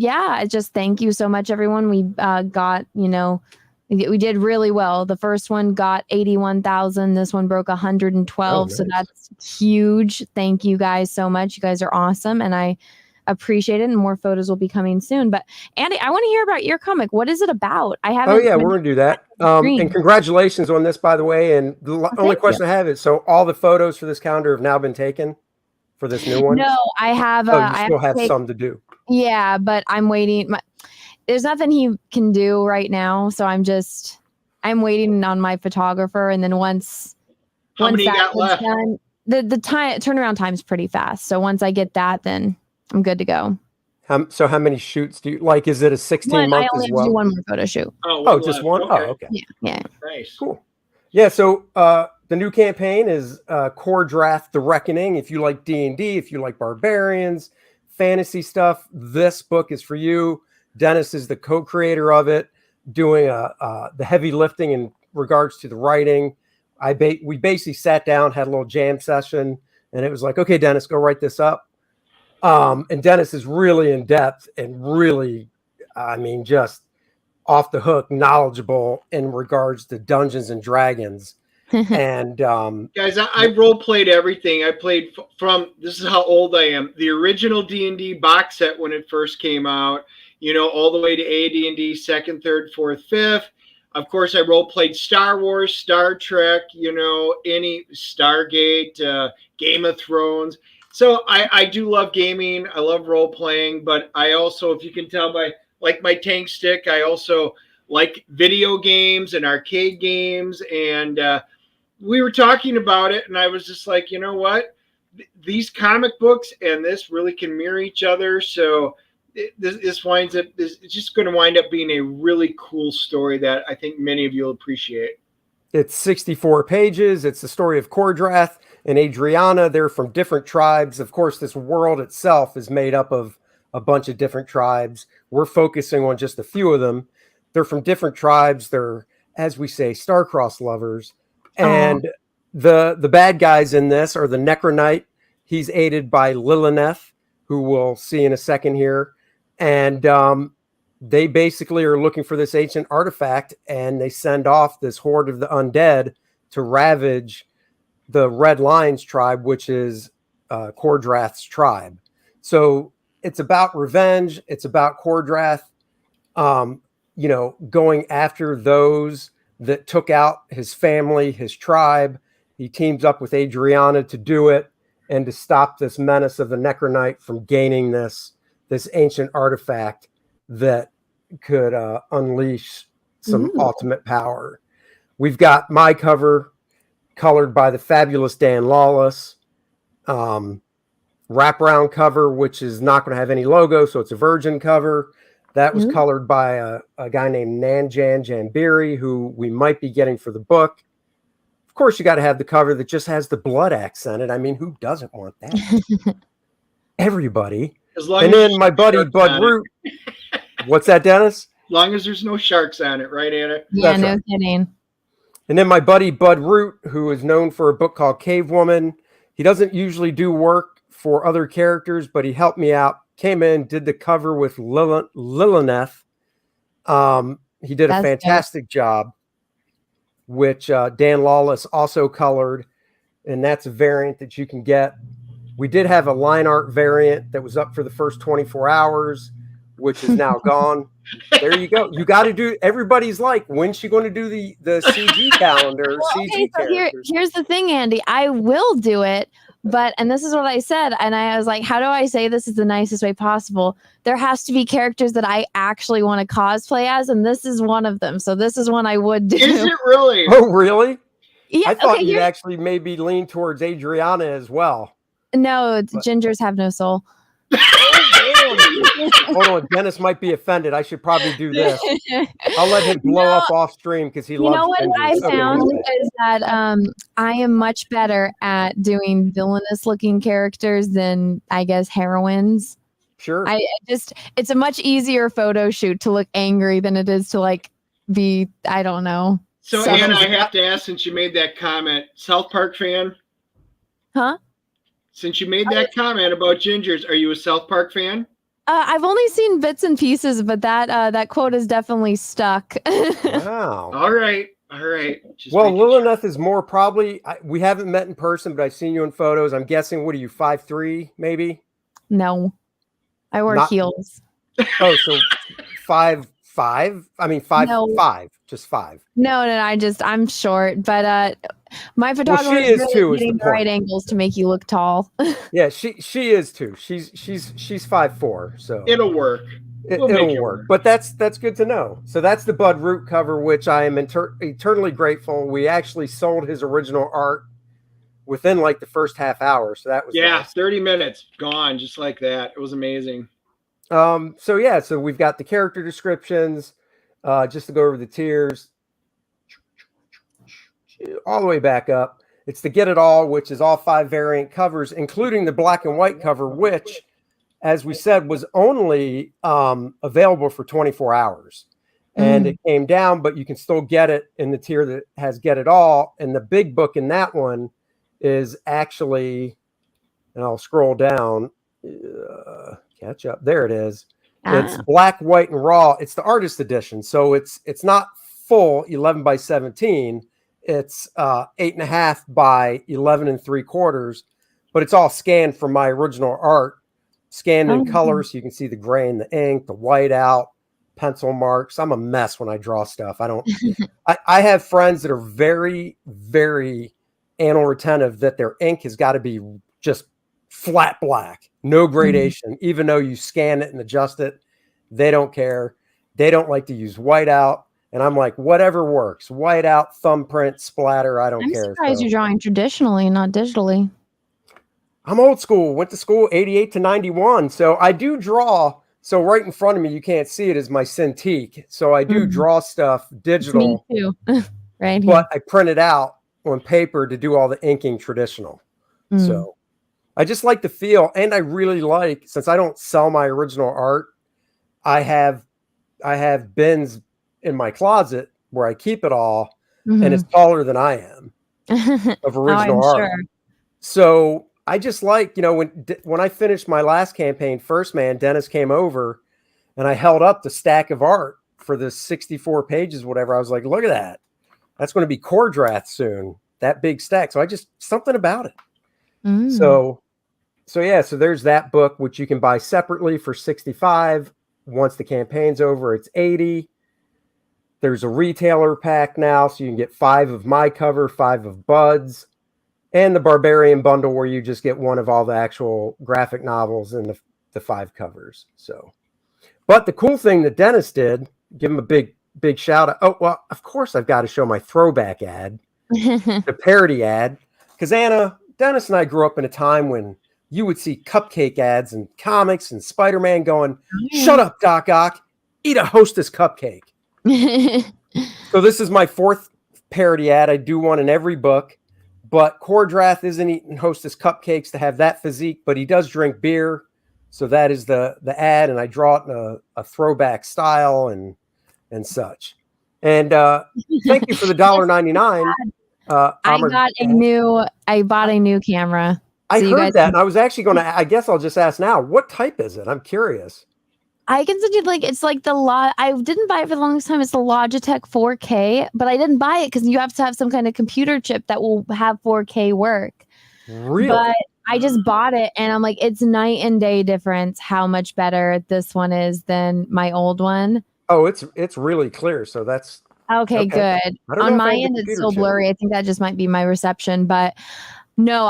just thank you so much, everyone. We got, we did really well. The first one got 81,000. This one broke 112. Oh, nice. So that's huge. Thank you guys so much. You guys are awesome. And I appreciate it, and more photos will be coming soon. But Andy, I want to hear about your comic. What is it about? I haven't. Oh yeah, we're gonna do that. And congratulations on this, by the way. And the only question I have is: so all the photos for this calendar have now been taken for this new one? No, I have. You still have some to do. Yeah, but I'm waiting. There's nothing he can do right now, so I'm waiting on my photographer, and then once many got left? Done, the turnaround time is pretty fast. So once I get that, then I'm good to go. So how many shoots do you like? Is it a 16-month I only as well? have to do one more photo shoot. Just one? Okay. Oh, okay. Yeah. Nice. Cool. Yeah, so the new campaign is Kor-Drath The Reckoning. If you like D&D, if you like barbarians, fantasy stuff, this book is for you. Dennis is the co-creator of it, doing the heavy lifting in regards to the writing. We basically sat down, had a little jam session, and it was like, okay, Dennis, go write this up. And Dennis is really in depth and really, just off the hook, knowledgeable in regards to Dungeons and Dragons. And guys, I role played everything. I played from, this is how old I am, the original D&D box set when it first came out, all the way to AD&D 2nd, 3rd, 4th, 5th. Of course, I role played Star Wars, Star Trek, any Stargate, Game of Thrones. So I do love gaming. I love role playing, but I also, if you can tell by like my tank stick, I also like video games and arcade games. And we were talking about it, and I was just like, you know what? These comic books and this really can mirror each other. So this winds up, it's just going to wind up being a really cool story that I think many of you will appreciate. It's 64 pages. It's the story of Kor-Drath and Adriana. They're from different tribes. Of course, this world itself is made up of a bunch of different tribes. We're focusing on just a few of them. They're from different tribes. They're, as we say, star-crossed lovers. And the bad guys in this are the Necronite. He's aided by Lilith, who we'll see in a second here. And they basically are looking for this ancient artifact, and they send off this horde of the undead to ravage the Red Lions tribe, which is Kor-Drath's tribe. So it's about revenge. It's about Kor-Drath, going after those that took out his family, his tribe. He teams up with Adriana to do it and to stop this menace of the Necronite from gaining this ancient artifact that could unleash some ultimate power. We've got my cover colored by the fabulous Dan Lawless. Wraparound cover, which is not going to have any logo, so it's a virgin cover. That was colored by a guy named Nanjan Jambiri, who we might be getting for the book. Of course, you got to have the cover that just has the blood accented. I mean, who doesn't want that? Everybody. And then my buddy Bud Root. What's that, Dennis? As long as there's no sharks on it, right, Anna? Yeah, That's no right. kidding. And then my buddy Bud Root, who is known for a book called Cave Woman. He doesn't usually do work for other characters, but he helped me out. Came in, did the cover with Lilith. He did a fantastic job, which Dan Lawless also colored, and that's a variant that you can get. We did have a line art variant that was up for the first 24 hours, which is now gone. There you go. You got to do. Everybody's like, when's she going to do the CG calendar? Well, CG characters. Here's the thing, Andy. I will do it, and this is what I said, and I was like, how do I say this is the nicest way possible? There has to be characters that I actually want to cosplay as, and this is one of them. So this is one I would do. Is it really? Oh, really? Yeah. I thought you'd actually maybe lean towards Adriana as well. No, gingers have no soul. Hold on, Dennis might be offended. I should probably do this. I'll let him blow up off stream because he loves. You know what gingers. I found is that I am much better at doing villainous looking characters than I guess heroines. Sure. It's a much easier photo shoot to look angry than it is to be, I don't know. So Anna, I have to ask, since you made that comment, South Park fan? Huh? Since you made that comment about gingers, are you a South Park fan? I've only seen bits and pieces, but that quote is definitely stuck. Wow. All right. Well, Lilith is more probably. We haven't met in person, but I've seen you in photos. I'm guessing. What are you, 5'3", maybe? No, I wear heels. Oh, so 5'5". I mean 5'5", just 5. No. I'm short, but my photographer is really too, getting the right angles to make you look tall. Yeah, she is too. She's 5'4", so it'll work. It'll work. But that's good to know. So that's the Bud Root cover, which I am eternally grateful. We actually sold his original art within the first half hour, so that was nice. 30 minutes gone just like that. It was amazing. So we've got the character descriptions, just to go over the tiers. All the way back up. It's the Get It All, which is all 5 variant covers, including the black and white cover, which as we said, was only available for 24 hours. And it came down, but you can still get it in the tier that has Get It All. And the big book in that one is actually, and I'll scroll down, catch up. There it is. It's black, white, and raw. It's the artist edition. So it's not full 11 by 17. It's 8.5 by 11 3/4, but it's all scanned from my original art, scanned in color, so you can see the gray and the ink, the white out, pencil marks. I'm a mess when I draw stuff. I don't. I have friends that are very, very anal retentive that their ink has got to be just flat black, no gradation, even though you scan it and adjust it. They don't care. They don't like to use white out. And I'm like, whatever works. White out, thumbprint, splatter. I don't care. I'm surprised you're drawing traditionally, not digitally. I'm old school. Went to school 88 to 91. So I do draw. So right in front of me, you can't see it, is my Cintiq. So I do draw stuff digital. Me too. Right. But I print it out on paper to do all the inking traditional. So I just like the feel. And I really like, since I don't sell my original art, I have bins in my closet where I keep it all, and it's taller than I am of original art. Sure. So I just like, when I finished my last campaign, First Man, Dennis came over and I held up the stack of art for the 64 pages, whatever. I was like, look at that. That's going to be Kor-Drath soon, that big stack. So I just, something about it. So yeah, so there's that book, which you can buy separately for $65. Once the campaign's over, it's $80. There's a retailer pack now, so you can get 5 of my cover, 5 of Bud's, and the Barbarian bundle where you just get one of all the actual graphic novels and the 5 covers. So, but the cool thing that Dennis did, give him a big shout out. Oh, well, of course I've got to show my throwback ad, the parody ad, because Dennis and I grew up in a time when you would see cupcake ads and comics and Spider-Man going, shut up, Doc Ock, eat a Hostess cupcake. So this is my 4th parody ad. I do one in every book, but Kor-Drath isn't eating Hostess cupcakes to have that physique, but he does drink beer. So that is the ad, and I draw it in a throwback style and such. And thank you for the $1.99. I bought a new camera. I heard that, and I was actually going to, I guess I'll just ask now, what type is it? I'm curious. I can send you, it's like I didn't buy it for the longest time. It's the Logitech 4K, but I didn't buy it because you have to have some kind of computer chip that will have 4K work. Really? But I just bought it, and I'm like, it's night and day difference how much better this one is than my old one. Oh, it's really clear. So that's okay. Good. On my end, it's so blurry. I think that just might be my reception, but no,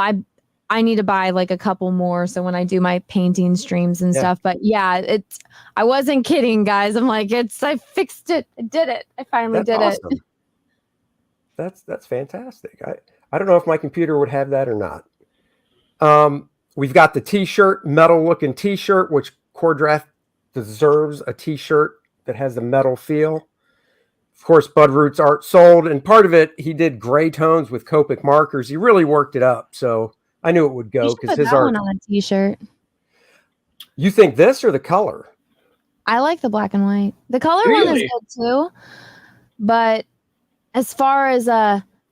I need to buy like a couple more. So when I do my painting streams and stuff, but yeah, I wasn't kidding, guys. I'm like, I fixed it. I did it. I finally did it. That's fantastic. I don't know if my computer would have that or not. We've got the t-shirt, metal looking t-shirt, which Kor-Drath deserves a t-shirt that has the metal feel. Of course, Bud Root's art sold, and part of it, he did gray tones with Copic markers. He really worked it up. So I knew it would go because his art. One on a t-shirt. You think this or the color? I like the black and white. The color one is good too, but as far as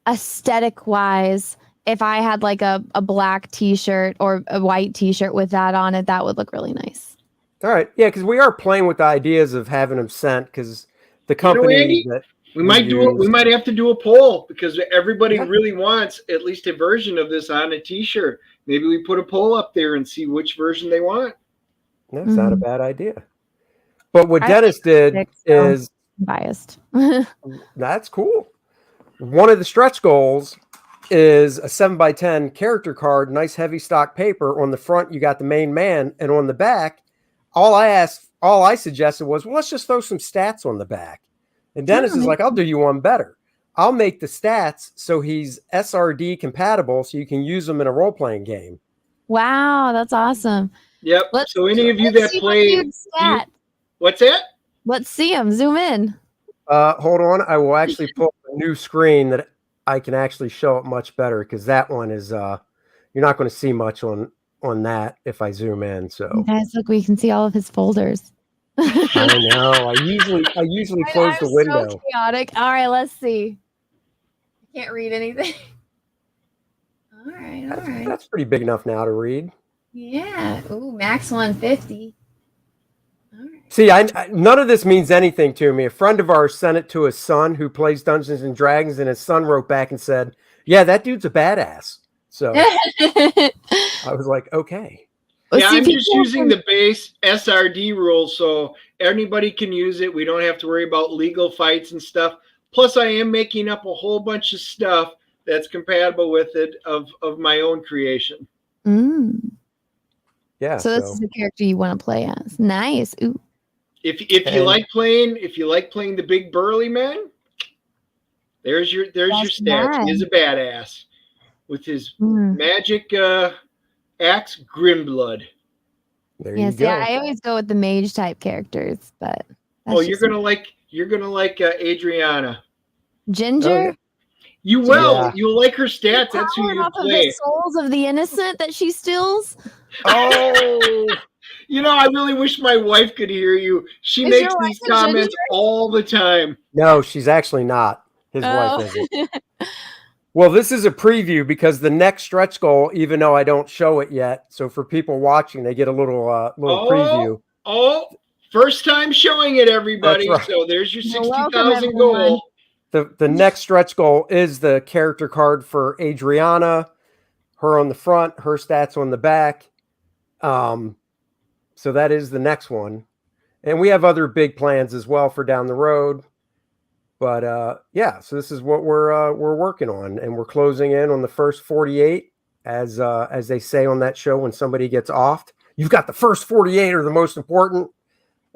aesthetic wise, if I had like a black t-shirt or a white t-shirt with that on it, that would look really nice. All right, yeah, because we are playing with the ideas of having them sent because the company Andy, that. We might have to do a poll because everybody really wants at least a version of this on a t-shirt. Maybe we put a poll up there and see which version they want. That's not a bad idea. But what Dennis did is biased. That's cool. One of the stretch goals is a 7x10 character card, nice heavy stock paper. On the front, you got the main man, and on the back, all I suggested was, well, let's just throw some stats on the back. And Dennis is like, I'll do you one better. I'll make the stats so he's SRD compatible so you can use them in a role-playing game. Wow, that's awesome. Yep. So any of you that play... What's that? Let's see him. Zoom in. Hold on. I will actually pull a new screen that I can actually show it much better because that one is... you're not going to see much on on that if I zoom in. So Guys, look, we can see all of his folders. I know. I usually close the window. So chaotic. All right, let's see. I can't read anything. All right. That's pretty big enough now to read. Yeah. Ooh, max 150. All right. See, none of this means anything to me. A friend of ours sent it to his son who plays Dungeons and Dragons, and his son wrote back and said, "Yeah, that dude's a badass." So I was like, okay. Yeah, I'm just using the base SRD rule, so anybody can use it. We don't have to worry about legal fights and stuff. Plus, I am making up a whole bunch of stuff that's compatible with it of my own creation. Yeah. So this is the character you want to play as. Nice. Ooh. If you like playing the big burly man, there's your stats. He is a badass with his magic axe Grimblood. There you go. I always go with the mage type characters, but you're gonna like Adriana. Ginger. Oh, yeah. You will. Yeah. You'll like her stats. That's who you play. Of the souls of the innocent that she steals. Oh, I really wish my wife could hear you. She makes these comments all the time. No, she's actually not. His wife isn't. Well, this is a preview because the next stretch goal, even though I don't show it yet, so for people watching, they get a little preview. Oh, first time showing it, everybody. Right. So there's your 60,000 goal. The next stretch goal is the character card for Adriana, her on the front, her stats on the back. So that is the next one. And we have other big plans as well for down the road. But so this is what we're working on, and we're closing in on the first 48, as they say on that show when somebody gets offed. You've got the first 48 are the most important,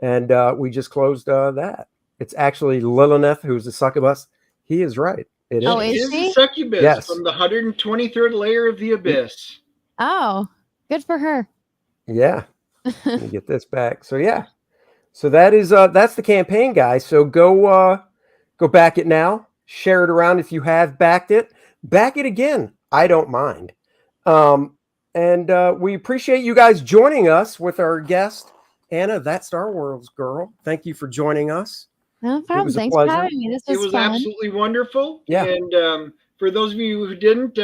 and we just closed that. It's actually Lilith who's a succubus. He is right. It is. Oh, is a succubus from the 123rd layer of the abyss. Oh, good for her. Yeah. Let me get this back. So yeah. So that is that's the campaign, guys. So go back it now. Share it around if you have backed it. Back it again. I don't mind. And we appreciate you guys joining us with our guest, Anna, that Star Wars girl. Thank you for joining us. No problem. Thanks for having me. This was fun. Absolutely wonderful. Yeah. And for those of you who didn't,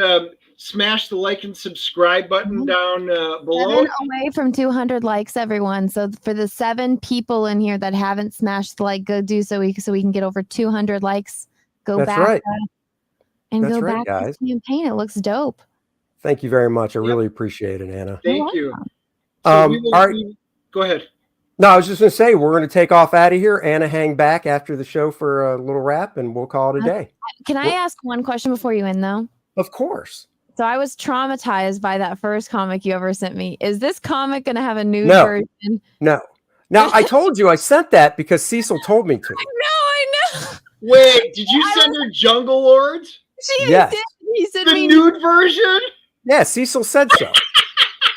smash the like and subscribe button down below. 7 away from 200 likes, everyone. So for the 7 people in here that haven't smashed the like, go do so we can get over 200 likes. Go back and go back to the campaign. It looks dope. Thank you very much. I really appreciate it, Anna. Thank you. All right. Go ahead. No, I was just going to say, we're going to take off out of here. Anna, hang back after the show for a little wrap, and we'll call it a day. Can I ask one question before you end, though? Of course. So I was traumatized by that first comic you ever sent me. Is this comic going to have a nude version? No. Now, I told you I sent that because Cecil told me to. I know. Wait, did you send her Jungle Lords? Yes. Did. He sent the nude version? Yeah, Cecil said so.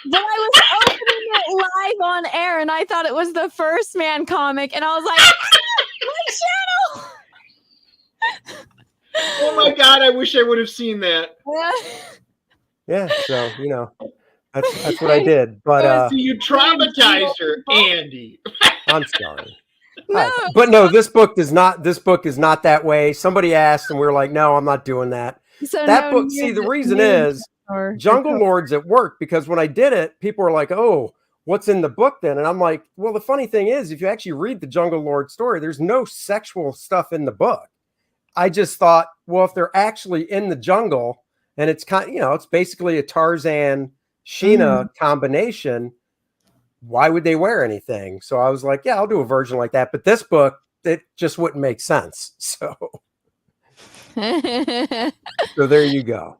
But I was opening it live on air, and I thought it was the First Man comic, and I was like, my channel! Oh my God, I wish I would have seen that. Yeah, so, that's what I did. But you traumatized her, Andy. I'm sorry. No, but no, this book is not that way. Somebody asked, and we were like, no, I'm not doing that. So that book, see, the reason is Jungle Lords at work, because when I did it, people were like, oh, what's in the book then? And I'm like, well, the funny thing is, if you actually read the Jungle Lord story, there's no sexual stuff in the book. I just thought, well, if they're actually in the jungle and it's it's basically a Tarzan Sheena combination, why would they wear anything? So I was like, yeah, I'll do a version like that. But this book, it just wouldn't make sense. So there you go.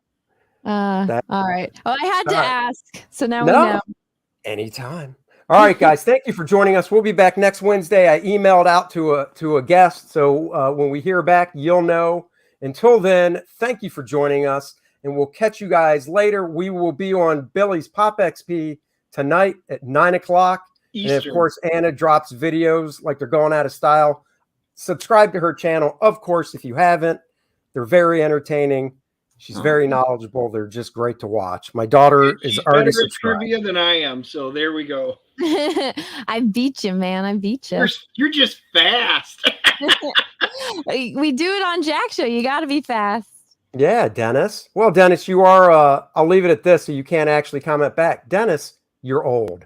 All right. Well, I had to ask. So now we know. Anytime. All right, guys. Thank you for joining us. We'll be back next Wednesday. I emailed out to a guest. So when we hear back, you'll know. Until then, thank you for joining us. And we'll catch you guys later. We will be on Billy's Pop XP tonight at 9:00 Eastern. And of course, Anna drops videos like they're going out of style. Subscribe to her channel, of course, if you haven't. They're very entertaining. She's very knowledgeable. They're just great to watch. My daughter is already better at subscribed. trivia than I am, so there we go. I beat you, man. I beat you. You're just fast. We do it on Jack Show. You got to be fast. Yeah, Dennis. Well, Dennis, you are. I'll leave it at this, so you can't actually comment back. Dennis, you're old.